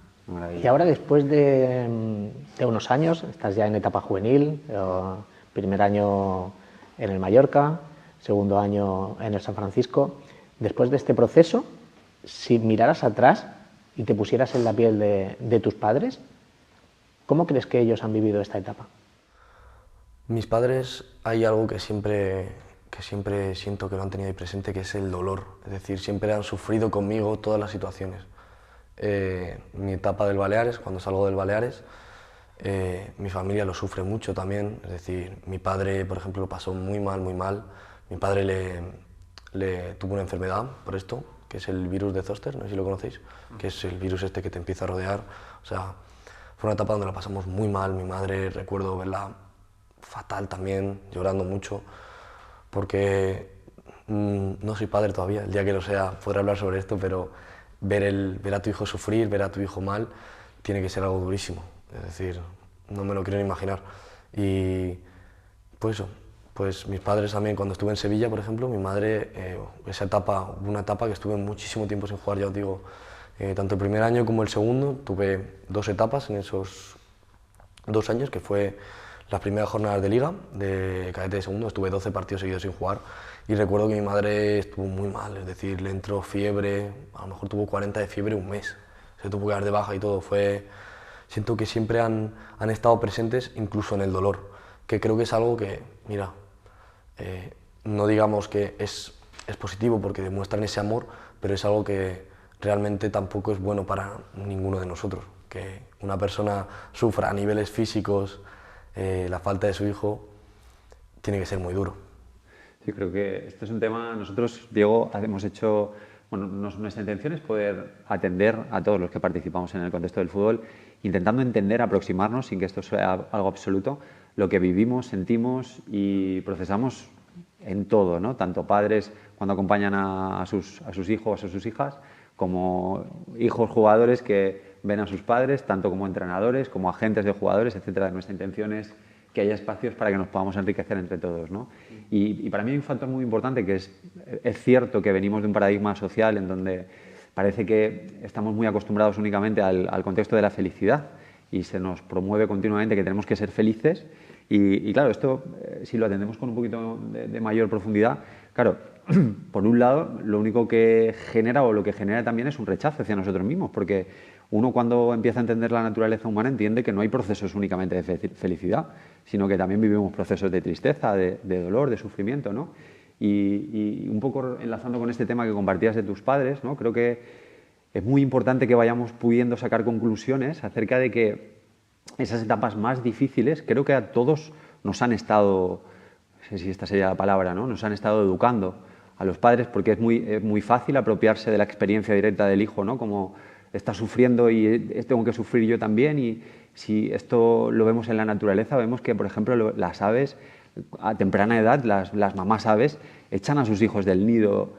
Y ahora, después de unos años, estás ya en etapa juvenil, primer año en el Mallorca, segundo año en el San Francisco. Después de este proceso, si miraras atrás y te pusieras en la piel de tus padres, ¿cómo crees que ellos han vivido esta etapa? Mis padres, hay algo que siempre siento que lo han tenido ahí presente, que es el dolor. Es decir, siempre han sufrido conmigo todas las situaciones. Mi etapa del Baleares, cuando salgo del Baleares, mi familia lo sufre mucho también. Es decir, mi padre, por ejemplo, lo pasó muy mal, muy mal. Mi padre le tuvo una enfermedad por esto, que es el virus de Zoster, no sé si lo conocéis, que es el virus este que te empieza a rodear. O sea, fue una etapa donde la pasamos muy mal. Mi madre, recuerdo verla fatal también, llorando mucho, porque no soy padre todavía. El día que lo sea podré hablar sobre esto, pero ver a tu hijo sufrir, ver a tu hijo mal, tiene que ser algo durísimo. Es decir, no me lo quiero ni imaginar. Y pues eso, pues mis padres también, cuando estuve en Sevilla, por ejemplo, mi madre, esa etapa, una etapa que estuve muchísimo tiempo sin jugar, ya os digo, tanto el primer año como el segundo, tuve 2 etapas en esos 2 años, que fue las primeras jornadas de liga, de cadete de segundo, estuve 12 partidos seguidos sin jugar y recuerdo que mi madre estuvo muy mal, es decir, le entró fiebre, a lo mejor tuvo 40 de fiebre un mes, se tuvo que dar de baja y todo, siento que siempre han estado presentes incluso en el dolor, que creo que es algo que, mira, no digamos que es positivo porque demuestran ese amor, pero es algo que realmente tampoco es bueno para ninguno de nosotros, que una persona sufra a niveles físicos la falta de su hijo, tiene que ser muy duro. Sí, creo que este es un tema, nosotros, Diego, hemos hecho, bueno, nuestra intención es poder atender a todos los que participamos en el contexto del fútbol, intentando entender, aproximarnos, sin que esto sea algo absoluto, lo que vivimos, sentimos y procesamos en todo, ¿no? Tanto padres cuando acompañan a sus hijos o a sus hijas, como hijos jugadores que ven a sus padres, tanto como entrenadores, como agentes de jugadores, etcétera. Nuestra intención es que haya espacios para que nos podamos enriquecer entre todos, ¿no? Y para mí hay un factor muy importante que es cierto que venimos de un paradigma social en donde parece que estamos muy acostumbrados únicamente al contexto de la felicidad y se nos promueve continuamente que tenemos que ser felices y claro, esto si lo atendemos con un poquito de mayor profundidad, claro, por un lado, lo único que genera o lo que genera también es un rechazo hacia nosotros mismos, porque uno cuando empieza a entender la naturaleza humana entiende que no hay procesos únicamente de felicidad, sino que también vivimos procesos de tristeza, de dolor, de sufrimiento, ¿no? Y un poco enlazando con este tema que compartías de tus padres, ¿no? Creo que es muy importante que vayamos pudiendo sacar conclusiones acerca de que esas etapas más difíciles, creo que a todos nos han estado, no sé si esta sería la palabra, ¿no? Nos han estado educando a los padres, porque es muy fácil apropiarse de la experiencia directa del hijo, ¿no? Como está sufriendo y tengo que sufrir yo también, y si esto lo vemos en la naturaleza, vemos que, por ejemplo, las aves, a temprana edad, las mamás aves, echan a sus hijos del nido,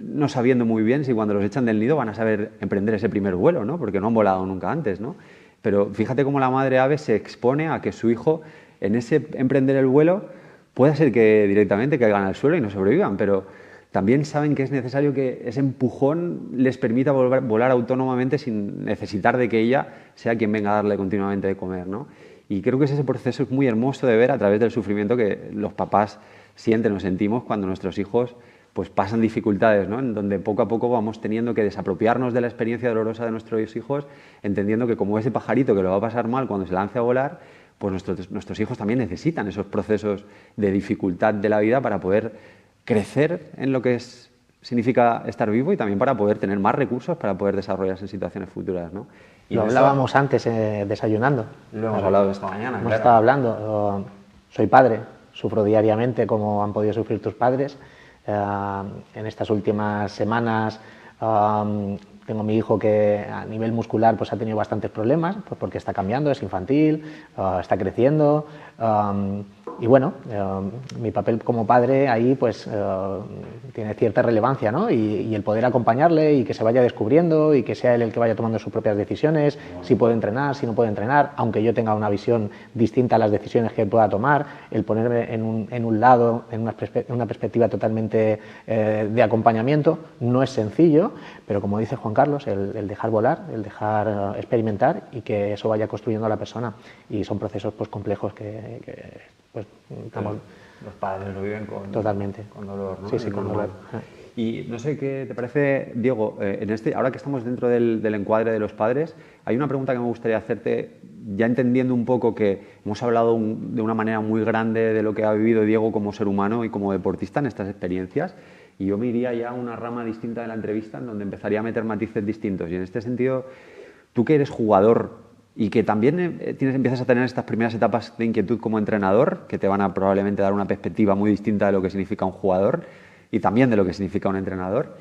no sabiendo muy bien si cuando los echan del nido van a saber emprender ese primer vuelo, ¿no? Porque no han volado nunca antes, ¿no? Pero fíjate cómo la madre ave se expone a que su hijo, en ese emprender el vuelo, puede ser que directamente caigan al suelo y no sobrevivan, pero también saben que es necesario que ese empujón les permita volar autónomamente sin necesitar de que ella sea quien venga a darle continuamente de comer, ¿no? Y creo que ese proceso es muy hermoso de ver a través del sufrimiento que los papás sienten o sentimos cuando nuestros hijos pues pasan dificultades, ¿no? En donde poco a poco vamos teniendo que desapropiarnos de la experiencia dolorosa de nuestros hijos, entendiendo que como ese pajarito que lo va a pasar mal cuando se lance a volar, pues nuestros hijos también necesitan esos procesos de dificultad de la vida para poder crecer en lo que significa estar vivo y también para poder tener más recursos para poder desarrollarse en situaciones futuras, ¿no? Y lo hablábamos antes desayunando. Lo hemos hablado esta mañana. Hemos estado hablando. Soy padre, sufro diariamente como han podido sufrir tus padres. En estas últimas semanas tengo mi hijo que a nivel muscular pues ha tenido bastantes problemas, pues porque está cambiando, es infantil, está creciendo. Y bueno, mi papel como padre ahí pues tiene cierta relevancia, ¿no? Y el poder acompañarle y que se vaya descubriendo y que sea él el que vaya tomando sus propias decisiones, si puede entrenar, si no puede entrenar, aunque yo tenga una visión distinta a las decisiones que él pueda tomar, el ponerme en un lado, en una perspectiva totalmente de acompañamiento, no es sencillo, pero como dice Juan Carlos, el dejar volar, el dejar experimentar y que eso vaya construyendo a la persona. Y son procesos pues complejos que pues estamos... Los padres lo viven totalmente con dolor, ¿no? Sí, con dolor. Y no sé qué te parece, Diego, ahora que estamos dentro del encuadre de los padres, hay una pregunta que me gustaría hacerte, ya entendiendo un poco que hemos hablado de una manera muy grande de lo que ha vivido Diego como ser humano y como deportista en estas experiencias, y yo me iría ya a una rama distinta de la entrevista en donde empezaría a meter matices distintos. Y en este sentido, tú que eres jugador y que también empiezas a tener estas primeras etapas de inquietud como entrenador, que te van a probablemente dar una perspectiva muy distinta de lo que significa un jugador y también de lo que significa un entrenador.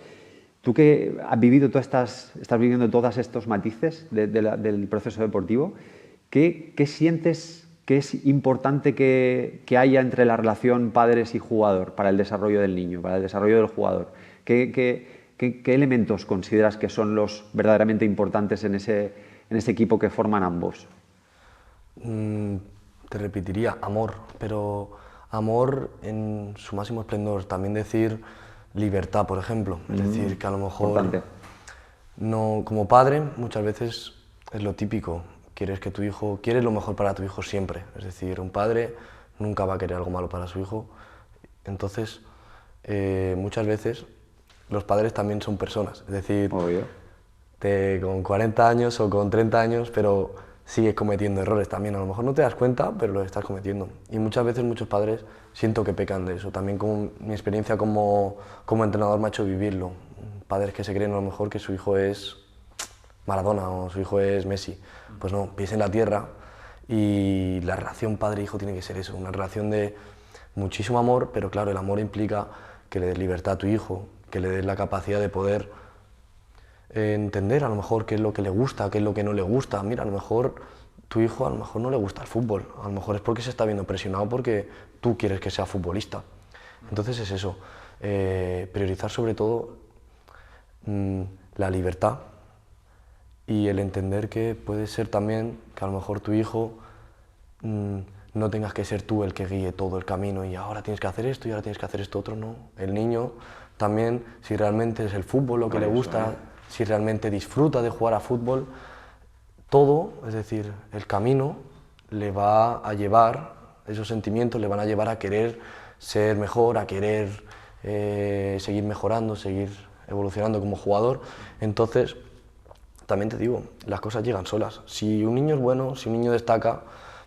Tú que has vivido estás viviendo todos estos matices del proceso deportivo, ¿qué sientes que es importante que haya entre la relación padres y jugador para el desarrollo del niño, para el desarrollo del jugador? ¿Qué elementos consideras que son los verdaderamente importantes en ese equipo que forman ambos? Te repetiría amor, pero amor en su máximo esplendor. También decir libertad, por ejemplo. Es decir, que a lo mejor... Importante. No, como padre, muchas veces es lo típico. Quieres lo mejor para tu hijo siempre. Es decir, un padre nunca va a querer algo malo para su hijo. Entonces, muchas veces los padres también son personas. Es decir, obvio, con 40 años o con 30 años, pero sigues cometiendo errores también. A lo mejor no te das cuenta, pero los estás cometiendo. Y muchas veces muchos padres siento que pecan de eso. También con mi experiencia como entrenador me ha hecho vivirlo. Padres que se creen a lo mejor que su hijo es Maradona o su hijo es Messi. Pues no, pies en la tierra, y la relación padre-hijo tiene que ser eso, una relación de muchísimo amor, pero claro, el amor implica que le des libertad a tu hijo, que le des la capacidad de poder entender a lo mejor qué es lo que le gusta, qué es lo que no le gusta. Mira, a lo mejor tu hijo a lo mejor no le gusta el fútbol, a lo mejor es porque se está viendo presionado porque tú quieres que sea futbolista. Entonces es eso, priorizar sobre todo la libertad y el entender que puede ser también que a lo mejor tu hijo no tengas que ser tú el que guíe todo el camino y ahora tienes que hacer esto y ahora tienes que hacer esto otro, no. El niño también, si realmente es el fútbol lo que le gusta, si realmente disfruta de jugar a fútbol, todo, es decir, el camino le va a llevar, esos sentimientos le van a llevar a querer ser mejor, a querer seguir mejorando, seguir evolucionando como jugador. Entonces, también te digo, las cosas llegan solas. Si un niño es bueno, si un niño destaca,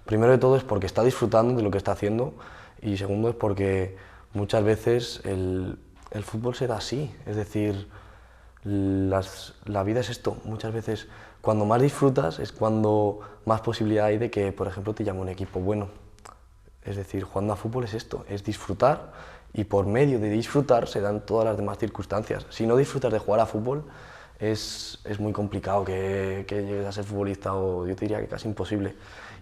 primero de todo es porque está disfrutando de lo que está haciendo y segundo es porque muchas veces el fútbol se da así, es decir, la vida es esto. Muchas veces cuando más disfrutas es cuando más posibilidad hay de que, por ejemplo, te llame un equipo bueno. Es decir, jugando a fútbol es esto, es disfrutar y por medio de disfrutar se dan todas las demás circunstancias. Si no disfrutas de jugar a fútbol, es muy complicado que llegues a ser futbolista o yo te diría que casi imposible.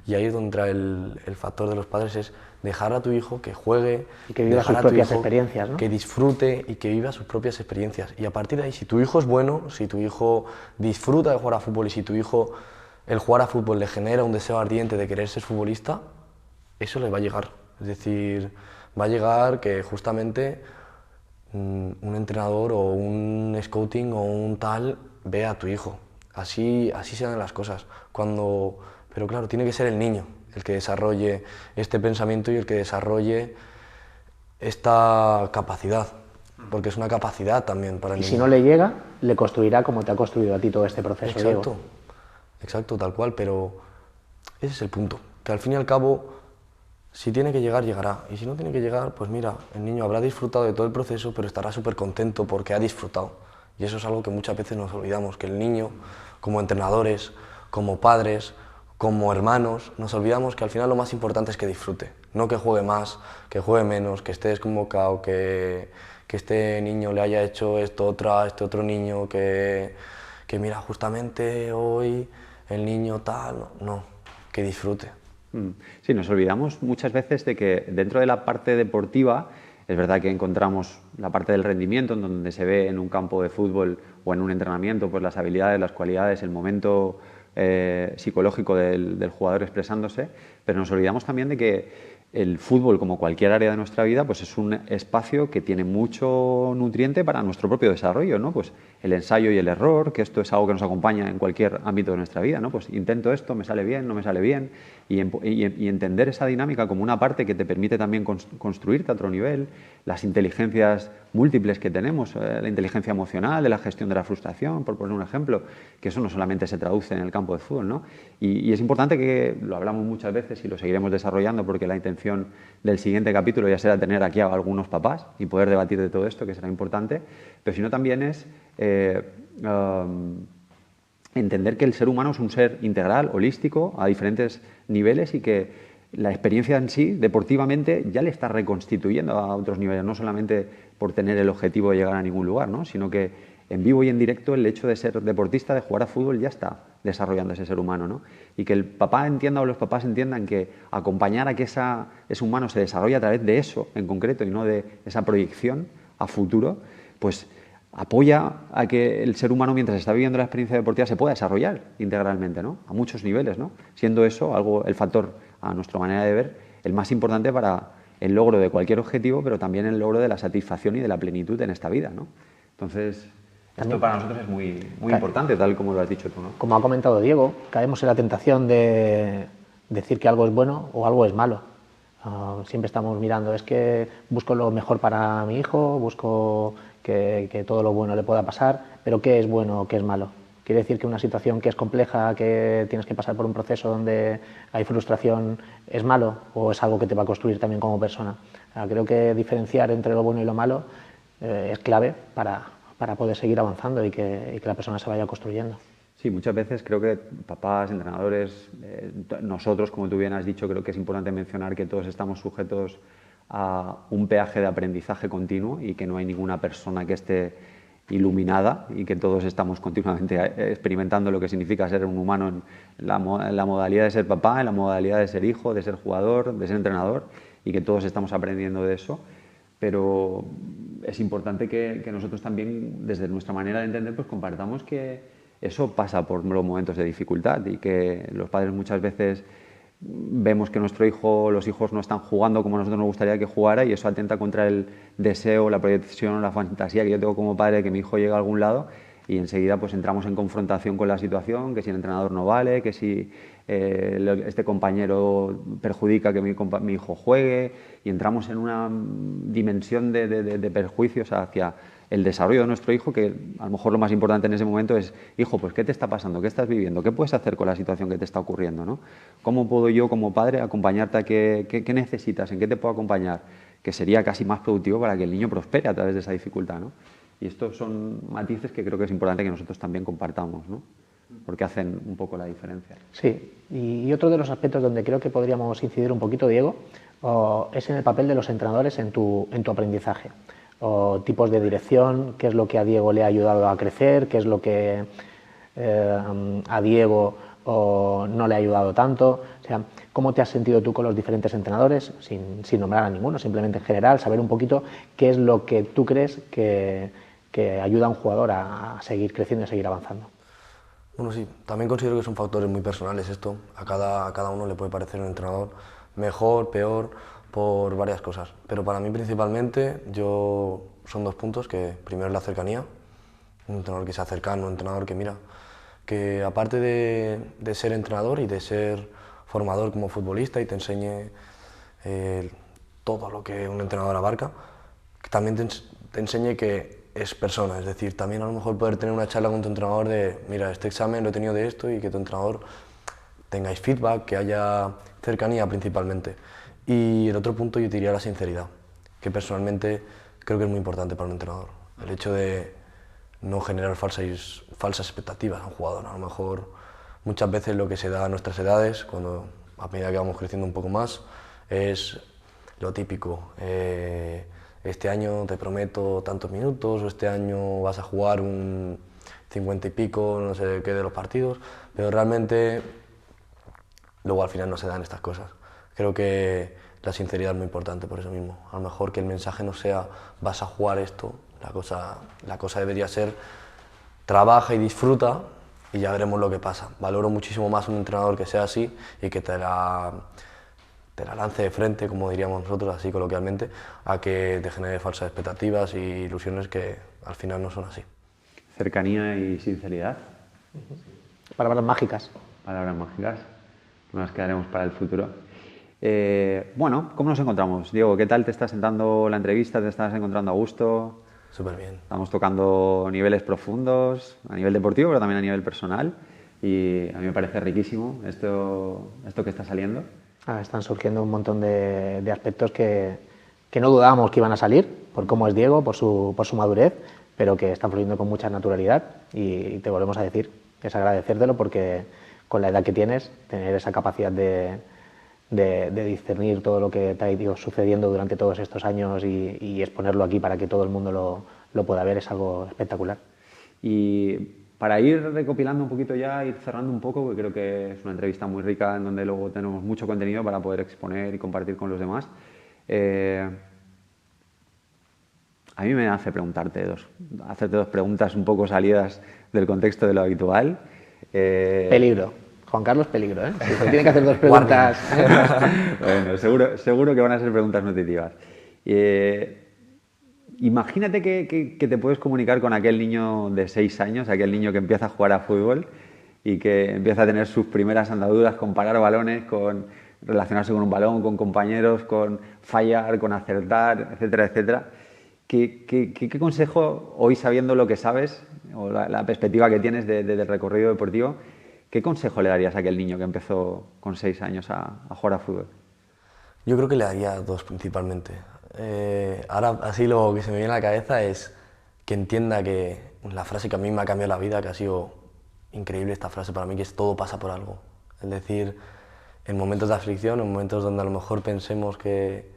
Y ahí es donde entra el factor de los padres, es dejar a tu hijo que juegue, y que viva sus propias experiencias, ¿no? Que disfrute y que viva sus propias experiencias. Y a partir de ahí, si tu hijo es bueno, si tu hijo disfruta de jugar a fútbol y si tu hijo el jugar a fútbol le genera un deseo ardiente de querer ser futbolista, eso le va a llegar. Es decir, va a llegar que justamente un entrenador o un scouting o un tal vea a tu hijo. Así se dan las cosas. Pero claro, tiene que ser el niño el que desarrolle este pensamiento y el que desarrolle esta capacidad. porque es una capacidad también para el Y niño. si no le llega, le construirá como te ha construido a ti todo este proceso, Diego. Exacto, exacto, tal cual, pero ese es el punto, que al fin y al cabo, si tiene que llegar, llegará, y si no tiene que llegar, pues mira, el niño habrá disfrutado de todo el proceso, pero estará súper contento porque ha disfrutado, y eso es algo que muchas veces nos olvidamos, que el niño, como entrenadores, como padres, como hermanos, nos olvidamos que al final lo más importante es que disfrute, no que juegue más, que juegue menos, que esté desconvocado, que este niño le haya hecho esto a este otro niño, que mira, justamente hoy el niño tal, no, que disfrute. Sí, nos olvidamos muchas veces de que dentro de la parte deportiva es verdad que encontramos la parte del rendimiento, en donde se ve en un campo de fútbol o en un entrenamiento pues las habilidades, las cualidades, el momento psicológico del jugador expresándose, pero nos olvidamos también de que el fútbol, como cualquier área de nuestra vida, pues es un espacio que tiene mucho nutriente para nuestro propio desarrollo, ¿no? Pues el ensayo y el error, que esto es algo que nos acompaña en cualquier ámbito de nuestra vida, ¿no? Pues intento esto, me sale bien, no me sale bien, y entender esa dinámica como una parte que te permite también construirte a otro nivel, las inteligencias múltiples que tenemos, la inteligencia emocional, de la gestión de la frustración, por poner un ejemplo, que eso no solamente se traduce en el campo de fútbol, ¿no? Y es importante que lo hablamos muchas veces y lo seguiremos desarrollando porque la intención del siguiente capítulo ya será tener aquí a algunos papás y poder debatir de todo esto, que será importante, pero si no también es entender que el ser humano es un ser integral, holístico, a diferentes niveles y que la experiencia en sí, deportivamente, ya le está reconstituyendo a otros niveles, no solamente por tener el objetivo de llegar a ningún lugar, ¿no? Sino que en vivo y en directo el hecho de ser deportista, de jugar a fútbol, ya está desarrollando ese ser humano, ¿no? Y que el papá entienda o los papás entiendan que acompañar a que ese humano se desarrolle a través de eso en concreto y no de esa proyección a futuro, pues apoya a que el ser humano, mientras está viviendo la experiencia deportiva, se pueda desarrollar integralmente, ¿no? A muchos niveles, ¿no? Siendo eso el factor, a nuestra manera de ver, el más importante para el logro de cualquier objetivo, pero también el logro de la satisfacción y de la plenitud en esta vida, ¿no? Entonces, esto para nosotros es muy importante, tal como lo has dicho tú, ¿no? Como ha comentado Diego, caemos en la tentación de decir que algo es bueno o algo es malo. Siempre estamos mirando, es que busco lo mejor para mi hijo, busco que todo lo bueno le pueda pasar, pero ¿qué es bueno o qué es malo? ¿Quiere decir que una situación que es compleja, que tienes que pasar por un proceso donde hay frustración, es malo o es algo que te va a construir también como persona? Creo que diferenciar entre lo bueno y lo malo es clave para poder seguir avanzando y que la persona se vaya construyendo. Sí, muchas veces creo que papás, entrenadores, nosotros, como tú bien has dicho, creo que es importante mencionar que todos estamos sujetos a un peaje de aprendizaje continuo y que no hay ninguna persona que esté iluminada y que todos estamos continuamente experimentando lo que significa ser un humano en la modalidad de ser papá, en la modalidad de ser hijo, de ser jugador, de ser entrenador, y que todos estamos aprendiendo de eso. Pero es importante que nosotros también, desde nuestra manera de entender, pues compartamos que eso pasa por los momentos de dificultad y que los padres muchas veces vemos que los hijos no están jugando como a nosotros nos gustaría que jugara y eso atenta contra el deseo, la proyección, la fantasía que yo tengo como padre de que mi hijo llegue a algún lado y enseguida pues entramos en confrontación con la situación, que si el entrenador no vale, que si este compañero perjudica que mi hijo juegue y entramos en una dimensión de perjuicios hacia el desarrollo de nuestro hijo, que a lo mejor lo más importante en ese momento es, hijo, pues ¿qué te está pasando? ¿Qué estás viviendo? ¿Qué puedes hacer con la situación que te está ocurriendo, ¿no? ¿Cómo puedo yo como padre acompañarte a qué necesitas? ¿En qué te puedo acompañar? Que sería casi más productivo para que el niño prospere a través de esa dificultad, ¿no? Y estos son matices que creo que es importante que nosotros también compartamos, ¿no? Porque hacen un poco la diferencia. Sí, y otro de los aspectos donde creo que podríamos incidir un poquito, Diego, es en el papel de los entrenadores en tu aprendizaje. O tipos de dirección, qué es lo que a Diego le ha ayudado a crecer, qué es lo que a Diego no le ha ayudado tanto. O sea, ¿cómo te has sentido tú con los diferentes entrenadores? Sin nombrar a ninguno, simplemente en general, saber un poquito qué es lo que tú crees que ayuda a un jugador a seguir creciendo y a seguir avanzando. Bueno, sí, también considero que son factores muy personales esto. A cada uno le puede parecer un entrenador mejor, peor, por varias cosas. Pero para mí principalmente son dos puntos, que primero es la cercanía, un entrenador que sea cercano, un entrenador que mira, que aparte de ser entrenador y de ser formador como futbolista y te enseñe todo lo que un entrenador abarca, que también te enseñe que es persona, es decir, también a lo mejor poder tener una charla con tu entrenador de, mira, este examen lo he tenido de esto, y que tu entrenador tengáis feedback, que haya cercanía principalmente. Y el otro punto yo diría la sinceridad, que personalmente creo que es muy importante para un entrenador. El hecho de no generar falsas expectativas a un jugador. A lo mejor muchas veces lo que se da a nuestras edades, cuando a medida que vamos creciendo un poco más, es lo típico. Este año te prometo tantos minutos, o este año vas a jugar un 50 y pico, no sé qué de los partidos, pero realmente luego al final no se dan estas cosas. Creo que la sinceridad es muy importante por eso mismo. A lo mejor que el mensaje no sea vas a jugar esto, la cosa debería ser trabaja y disfruta y ya veremos lo que pasa. Valoro muchísimo más un entrenador que sea así y que te la lance de frente, como diríamos nosotros, así coloquialmente, a que te genere falsas expectativas y ilusiones que al final no son así. Cercanía y sinceridad. Palabras mágicas. Palabras mágicas. Nos las quedaremos para el futuro. Bueno, ¿cómo nos encontramos? Diego, ¿qué tal te está sentando la entrevista? ¿Te estás encontrando a gusto? Súper bien. Estamos tocando niveles profundos, a nivel deportivo, pero también a nivel personal. Y a mí me parece riquísimo esto que está saliendo. Están surgiendo un montón de aspectos que no dudábamos que iban a salir, por cómo es Diego, por su madurez, pero que están fluyendo con mucha naturalidad. Y te volvemos a decir, es agradecértelo porque con la edad que tienes, tener esa capacidad de discernir todo lo que te ha ido sucediendo durante todos estos años y exponerlo aquí para que todo el mundo lo pueda ver es algo espectacular. Y para ir recopilando un poquito ya, ir cerrando un poco, porque creo que es una entrevista muy rica en donde luego tenemos mucho contenido para poder exponer y compartir con los demás. A mí me hace hacerte dos preguntas un poco salidas del contexto de lo habitual. Peligro. Juan Carlos, peligro, ¿eh? Si te tiene que hacer dos preguntas. Bueno, seguro que van a ser preguntas nutritivas. Imagínate que te puedes comunicar con aquel niño de 6 años, aquel niño que empieza a jugar a fútbol y que empieza a tener sus primeras andaduras con parar balones, con relacionarse con un balón, con compañeros, con fallar, con acertar, etcétera, etcétera. ¿Qué consejo, hoy sabiendo lo que sabes, o la perspectiva que tienes del recorrido deportivo, qué consejo le darías a aquel niño que empezó con 6 años a jugar a fútbol? Yo creo que le daría dos principalmente. Ahora, así lo que se me viene a la cabeza es que entienda que la frase que a mí me ha cambiado la vida, que ha sido increíble esta frase para mí, que es todo pasa por algo. Es decir, en momentos de aflicción, en momentos donde a lo mejor pensemos que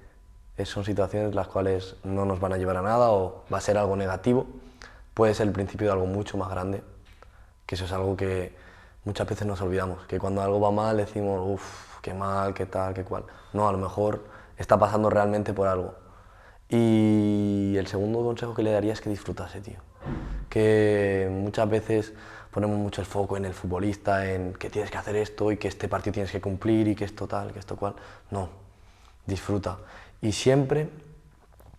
son situaciones las cuales no nos van a llevar a nada o va a ser algo negativo, puede ser el principio de algo mucho más grande, que eso es algo que muchas veces nos olvidamos, que cuando algo va mal decimos, uff, qué mal, qué tal, qué cual. No, a lo mejor está pasando realmente por algo. Y el segundo consejo que le daría es que disfrutase, tío. Que muchas veces ponemos mucho el foco en el futbolista, en que tienes que hacer esto y que este partido tienes que cumplir y que esto tal, que esto cual. No, disfruta. Y siempre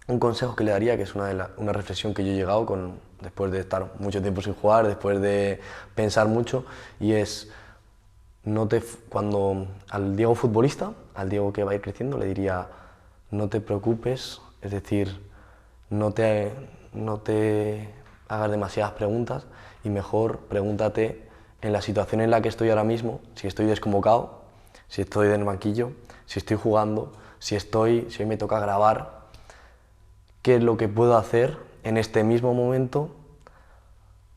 un consejo que le daría, que es una reflexión que yo he llegado después de estar mucho tiempo sin jugar, después de pensar mucho, y es, cuando al Diego futbolista, al Diego que va a ir creciendo, le diría, no te preocupes, es decir, no te hagas demasiadas preguntas y mejor pregúntate en la situación en la que estoy ahora mismo, si estoy desconvocado, si estoy en el banquillo, si estoy jugando, si hoy me toca grabar, qué es lo que puedo hacer en este mismo momento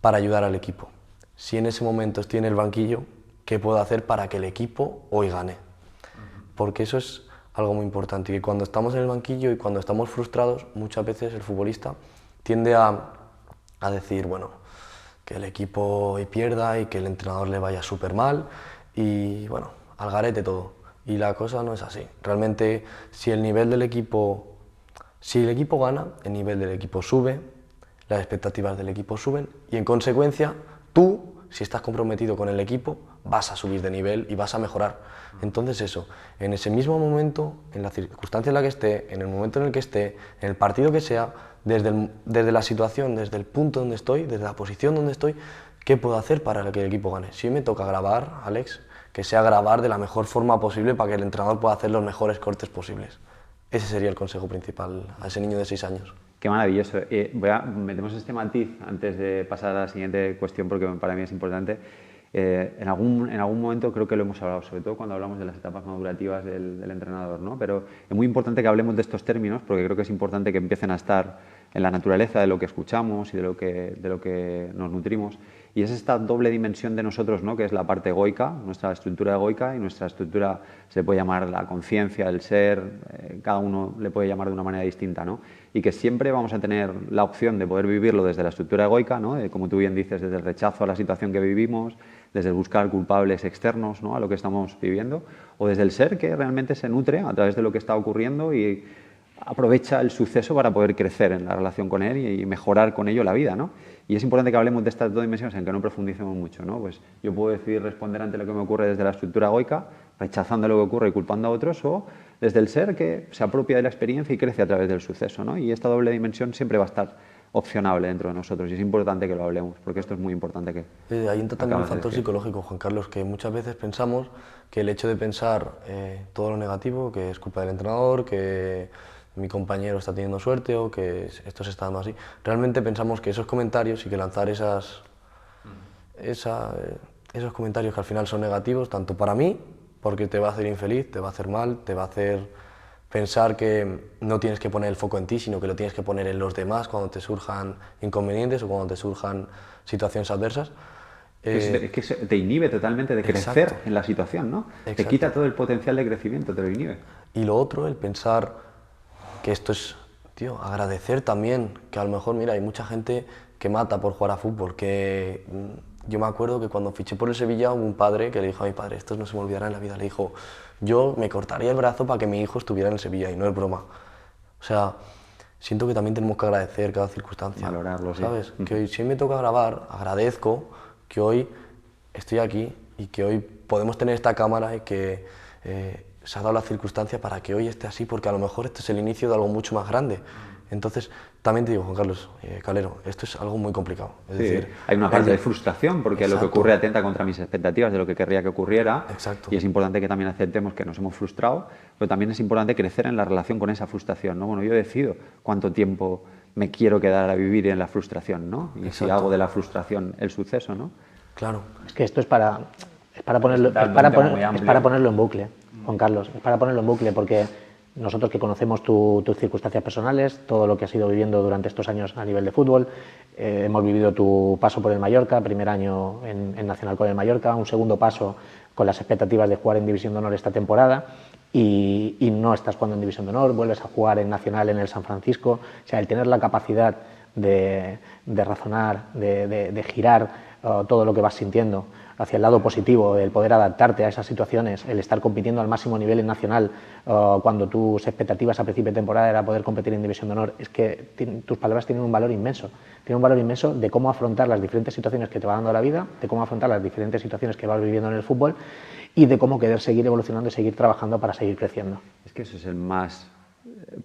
para ayudar al equipo. Si en ese momento estoy en el banquillo, ¿qué puedo hacer para que el equipo hoy gane? Porque eso es algo muy importante, y que cuando estamos en el banquillo y cuando estamos frustrados, muchas veces el futbolista tiende a decir, bueno, que el equipo hoy pierda y que el entrenador le vaya súper mal y, bueno, al garete todo. Y la cosa no es así. Realmente, si el equipo gana, el nivel del equipo sube, las expectativas del equipo suben y, en consecuencia, tú, si estás comprometido con el equipo, vas a subir de nivel y vas a mejorar. Entonces eso, en ese mismo momento, en la circunstancia en la que esté, en el momento en el que esté, en el partido que sea, desde la situación, desde el punto donde estoy, desde la posición donde estoy, ¿qué puedo hacer para que el equipo gane? Si me toca grabar, Alex, que sea grabar de la mejor forma posible para que el entrenador pueda hacer los mejores cortes posibles. Ese sería el consejo principal a ese niño de 6 años. Qué maravilloso. Metemos este matiz antes de pasar a la siguiente cuestión porque para mí es importante. En algún momento creo que lo hemos hablado, sobre todo cuando hablamos de las etapas madurativas del entrenador, ¿no? Pero es muy importante que hablemos de estos términos porque creo que es importante que empiecen a estar en la naturaleza de lo que escuchamos y de lo que nos nutrimos. Y es esta doble dimensión de nosotros, ¿no? Que es la parte egoica, nuestra estructura egoica, y nuestra estructura se puede llamar la conciencia, el ser, cada uno le puede llamar de una manera distinta, ¿no? Y que siempre vamos a tener la opción de poder vivirlo desde la estructura egoica, ¿no? Como tú bien dices, desde el rechazo a la situación que vivimos, desde el buscar culpables externos, ¿no? A lo que estamos viviendo, o desde el ser que realmente se nutre a través de lo que está ocurriendo y aprovecha el suceso para poder crecer en la relación con él y mejorar con ello la vida, ¿no? Y es importante que hablemos de estas dos dimensiones en que no profundicemos mucho, ¿no? Pues yo puedo decidir responder ante lo que me ocurre desde la estructura egoica, rechazando lo que ocurre y culpando a otros, o desde el ser que se apropia de la experiencia y crece a través del suceso, ¿no? Y esta doble dimensión siempre va a estar opcionable dentro de nosotros y es importante que lo hablemos, porque esto es muy importante que... Ahí entra también un factor psicológico, Juan Carlos, que muchas veces pensamos que el hecho de pensar todo lo negativo, que es culpa del entrenador, que mi compañero está teniendo suerte o que esto se está dando así, realmente pensamos que esos comentarios y que lanzar esos comentarios que al final son negativos, tanto para mí, porque te va a hacer infeliz, te va a hacer mal, te va a hacer pensar que no tienes que poner el foco en ti, sino que lo tienes que poner en los demás cuando te surjan inconvenientes o cuando te surjan situaciones adversas. Es que te inhibe totalmente de crecer Exacto. en la situación, ¿no? Exacto. Te quita todo el potencial de crecimiento, te lo inhibe. Y lo otro, el pensar que esto es, tío, agradecer también, que a lo mejor, mira, hay mucha gente que mata por jugar a fútbol, que yo me acuerdo que cuando fiché por el Sevilla hubo un padre que le dijo a mi padre, esto no se me olvidará en la vida, le dijo, yo me cortaría el brazo para que mi hijo estuviera en el Sevilla, y no es broma. O sea, siento que también tenemos que agradecer cada circunstancia. Valorarlo, sí. ¿Sabes? Que hoy, si me toca grabar, agradezco que hoy estoy aquí y que hoy podemos tener esta cámara y que se ha dado la circunstancia para que hoy esté así, porque a lo mejor este es el inicio de algo mucho más grande. Entonces, también te digo, Juan Carlos, Calero, esto es algo muy complicado. Es decir, hay una parte de frustración porque Exacto. lo que ocurre atenta contra mis expectativas de lo que querría que ocurriera. Exacto. Y es importante que también aceptemos que nos hemos frustrado, pero también es importante crecer en la relación con esa frustración, ¿no? Bueno, yo decido cuánto tiempo me quiero quedar a vivir en la frustración, ¿no? Y Exacto. si hago de la frustración el suceso, ¿no? Claro. Es que esto es para ponerlo en bucle, Juan Carlos, es para ponerlo en bucle porque nosotros que conocemos tus circunstancias personales, todo lo que has ido viviendo durante estos años a nivel de fútbol, hemos vivido tu paso por el Mallorca, primer año en Nacional con el Mallorca, un segundo paso con las expectativas de jugar en División de Honor esta temporada y no estás jugando en División de Honor, vuelves a jugar en Nacional en el San Francisco, o sea, el tener la capacidad de razonar, de girar todo lo que vas sintiendo hacia el lado positivo, el poder adaptarte a esas situaciones, el estar compitiendo al máximo nivel en Nacional cuando tus expectativas a principio de temporada era poder competir en División de Honor, es que tus palabras tienen un valor inmenso. Tienen un valor inmenso de cómo afrontar las diferentes situaciones que te va dando la vida, de cómo afrontar las diferentes situaciones que vas viviendo en el fútbol y de cómo querer seguir evolucionando y seguir trabajando para seguir creciendo. Es que eso es el más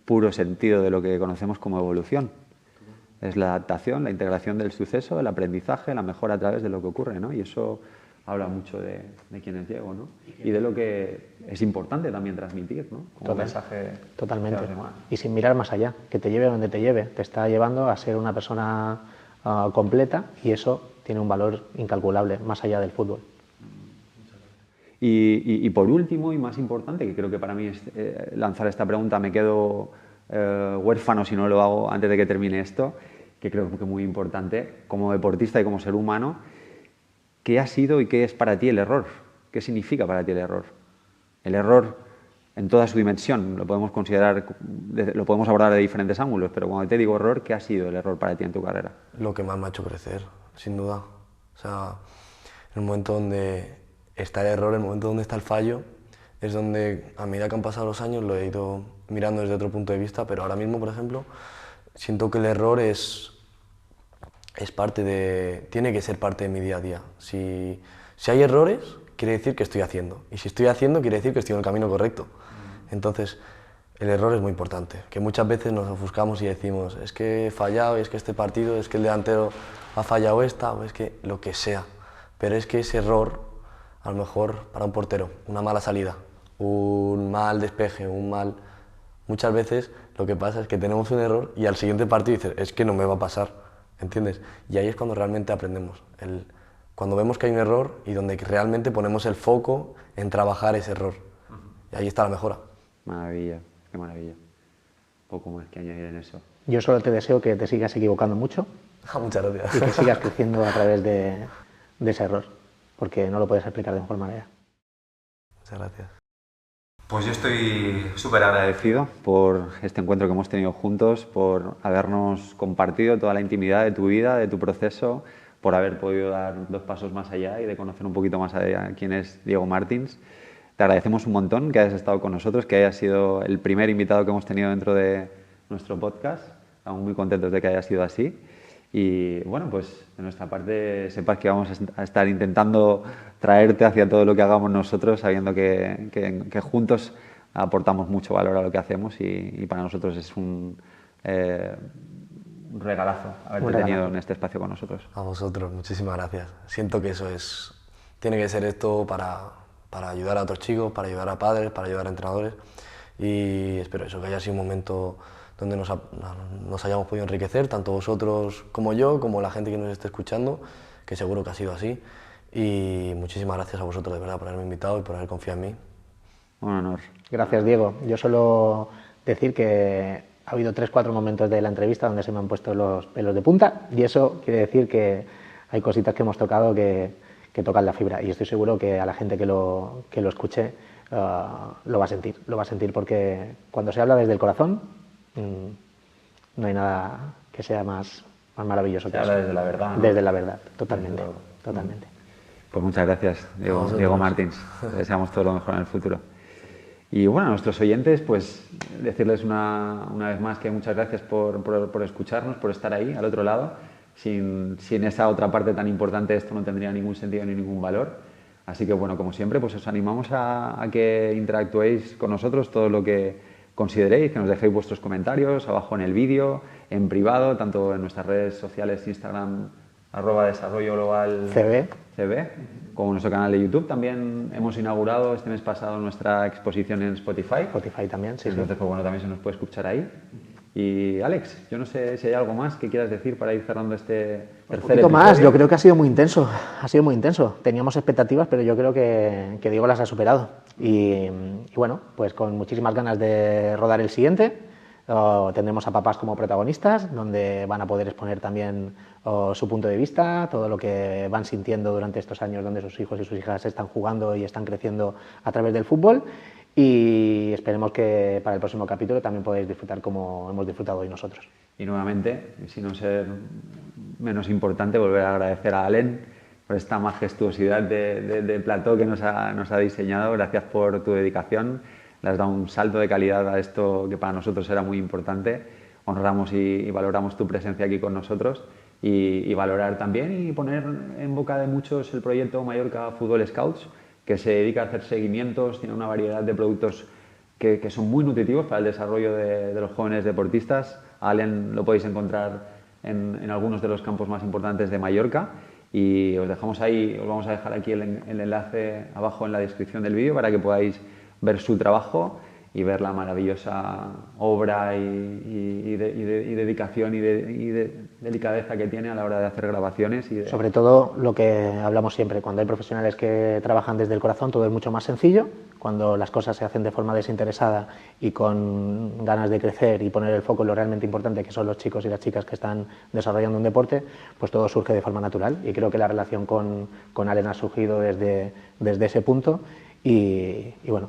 puro sentido de lo que conocemos como evolución. Es la adaptación, la integración del suceso, el aprendizaje, la mejora a través de lo que ocurre, ¿no? Y eso habla mucho de quién es Diego, ¿no? Y de lo que es importante también transmitir, ¿no? Como mensaje. Totalmente. a los demás. Y sin mirar más allá, que te lleve donde te lleve, te está llevando a ser una persona completa y eso tiene un valor incalculable más allá del fútbol. Y por último, y más importante, que creo que para mí es lanzar esta pregunta, me quedo huérfano si no lo hago antes de que termine esto, que creo que es muy importante, como deportista y como ser humano, ¿qué ha sido y qué es para ti el error? ¿Qué significa para ti el error? El error en toda su dimensión, lo podemos considerar, lo podemos abordar de diferentes ángulos, pero cuando te digo error, ¿qué ha sido el error para ti en tu carrera? Lo que más me ha hecho crecer, sin duda. O sea, en el momento donde está el error, el momento donde está el fallo, es donde a medida que han pasado los años lo he ido mirando desde otro punto de vista, pero ahora mismo, por ejemplo, siento que el error es tiene que ser parte de mi día a día. Si hay errores, quiere decir que estoy haciendo, y si estoy haciendo, quiere decir que estoy en el camino correcto. Entonces, el error es muy importante, que muchas veces nos ofuscamos y decimos, es que he fallado, es que este partido, es que el delantero ha fallado esta, o es que lo que sea. Pero es que ese error, a lo mejor para un portero, una mala salida, un mal despeje, muchas veces lo que pasa es que tenemos un error y al siguiente partido dices, es que no me va a pasar, ¿entiendes? Y ahí es cuando realmente aprendemos, cuando vemos que hay un error y donde realmente ponemos el foco en trabajar ese error. Y ahí está la mejora. Maravilla, qué maravilla. Poco más que añadir en eso. Yo solo te deseo que te sigas equivocando mucho Muchas gracias. y que sigas creciendo a través de ese error, porque no lo puedes explicar de mejor manera. Muchas gracias. Pues yo estoy súper agradecido por este encuentro que hemos tenido juntos, por habernos compartido toda la intimidad de tu vida, de tu proceso, por haber podido dar 2 pasos más allá y de conocer un poquito más a quién es Diego Martins. Te agradecemos un montón que hayas estado con nosotros, que hayas sido el primer invitado que hemos tenido dentro de nuestro podcast. Estamos muy contentos de que haya sido así. Y bueno, pues de nuestra parte sepas que vamos a estar intentando traerte hacia todo lo que hagamos nosotros, sabiendo que juntos aportamos mucho valor a lo que hacemos y para nosotros es un regalazo haberte tenido en este espacio con nosotros. A vosotros, muchísimas gracias. Siento que eso tiene que ser esto para ayudar a otros chicos, para ayudar a padres, para ayudar a entrenadores y espero eso, que haya sido un momento donde nos hayamos podido enriquecer, tanto vosotros como yo, como la gente que nos esté escuchando, que seguro que ha sido así. Y muchísimas gracias a vosotros de verdad por haberme invitado y por haber confiado en mí. Un honor. Gracias, Diego. Yo solo decir que ha habido 3-4 momentos de la entrevista donde se me han puesto los pelos de punta y eso quiere decir que hay cositas que hemos tocado que tocan la fibra y estoy seguro que a la gente que lo escuche lo va a sentir porque cuando se habla desde el corazón no hay nada que sea más maravilloso que eso. Se habla desde la verdad, ¿no? Desde la verdad, totalmente. Pues muchas gracias, Diego Martins. Te deseamos todo lo mejor en el futuro. Y bueno, a nuestros oyentes, pues decirles una vez más que muchas gracias por escucharnos, por estar ahí, al otro lado. Sin esa otra parte tan importante esto no tendría ningún sentido ni ningún valor. Así que bueno, como siempre, pues os animamos a que interactuéis con nosotros todo lo que consideréis, que nos dejéis vuestros comentarios abajo en el vídeo, en privado, tanto en nuestras redes sociales, Instagram, @desarrollo_global_cb, como en nuestro canal de YouTube. También hemos inaugurado este mes pasado nuestra exposición en Spotify. Spotify también, sí. Entonces, pues bueno, también se nos puede escuchar ahí. Y Alex, yo no sé si hay algo más que quieras decir para ir cerrando este tercer episodio. Más, yo creo que ha sido muy intenso, Teníamos expectativas, pero yo creo que Diego las ha superado. Y bueno, pues con muchísimas ganas de rodar el siguiente. Tendremos a papás como protagonistas, donde van a poder exponer también su punto de vista, todo lo que van sintiendo durante estos años donde sus hijos y sus hijas están jugando y están creciendo a través del fútbol. Y esperemos que para el próximo capítulo también podáis disfrutar como hemos disfrutado hoy nosotros. Y nuevamente, y sin ser menos importante, volver a agradecer a Alen por esta majestuosidad de plató que nos ha diseñado. Gracias por tu dedicación. Le has dado un salto de calidad a esto que para nosotros era muy importante. Honramos y valoramos tu presencia aquí con nosotros y valorar también y poner en boca de muchos el proyecto Mallorca Fútbol Scouts, que se dedica a hacer seguimientos, tiene una variedad de productos que son muy nutritivos para el desarrollo de los jóvenes deportistas. A Alen lo podéis encontrar en algunos de los campos más importantes de Mallorca y os vamos a dejar aquí el enlace abajo en la descripción del vídeo para que podáis ver su trabajo y ver la maravillosa obra y dedicación y delicadeza que tiene a la hora de hacer grabaciones. Sobre todo lo que hablamos siempre, cuando hay profesionales que trabajan desde el corazón todo es mucho más sencillo, cuando las cosas se hacen de forma desinteresada y con ganas de crecer y poner el foco en lo realmente importante que son los chicos y las chicas que están desarrollando un deporte, pues todo surge de forma natural y creo que la relación con Alen ha surgido desde ese punto y bueno,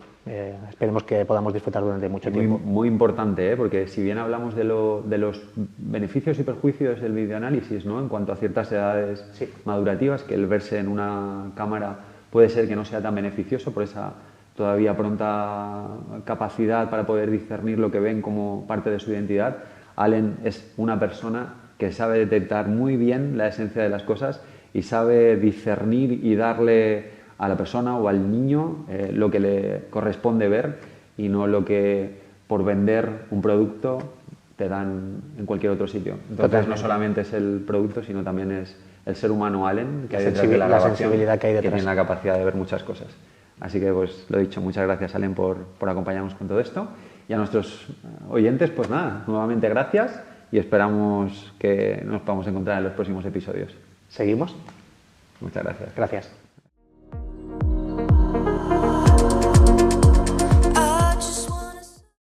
esperemos que podamos disfrutar durante mucho tiempo. Muy importante, porque si bien hablamos de los beneficios y perjuicios del videoanálisis, ¿no? En cuanto a ciertas edades madurativas, que el verse en una cámara puede ser que no sea tan beneficioso por esa todavía pronta capacidad para poder discernir lo que ven como parte de su identidad. Alen es una persona que sabe detectar muy bien la esencia de las cosas y sabe discernir y darle a la persona o al niño lo que le corresponde ver y no lo que por vender un producto te dan en cualquier otro sitio. Entonces totalmente. No solamente es el producto, sino también es el ser humano Alen, que hay detrás de la grabación, sensibilidad que hay detrás, que tiene la capacidad de ver muchas cosas. Así que, pues lo dicho, muchas gracias Alen por acompañarnos con todo esto Y a nuestros oyentes, pues nada, nuevamente gracias y esperamos que nos podamos encontrar en los próximos episodios. ¿Seguimos? Muchas gracias. Gracias.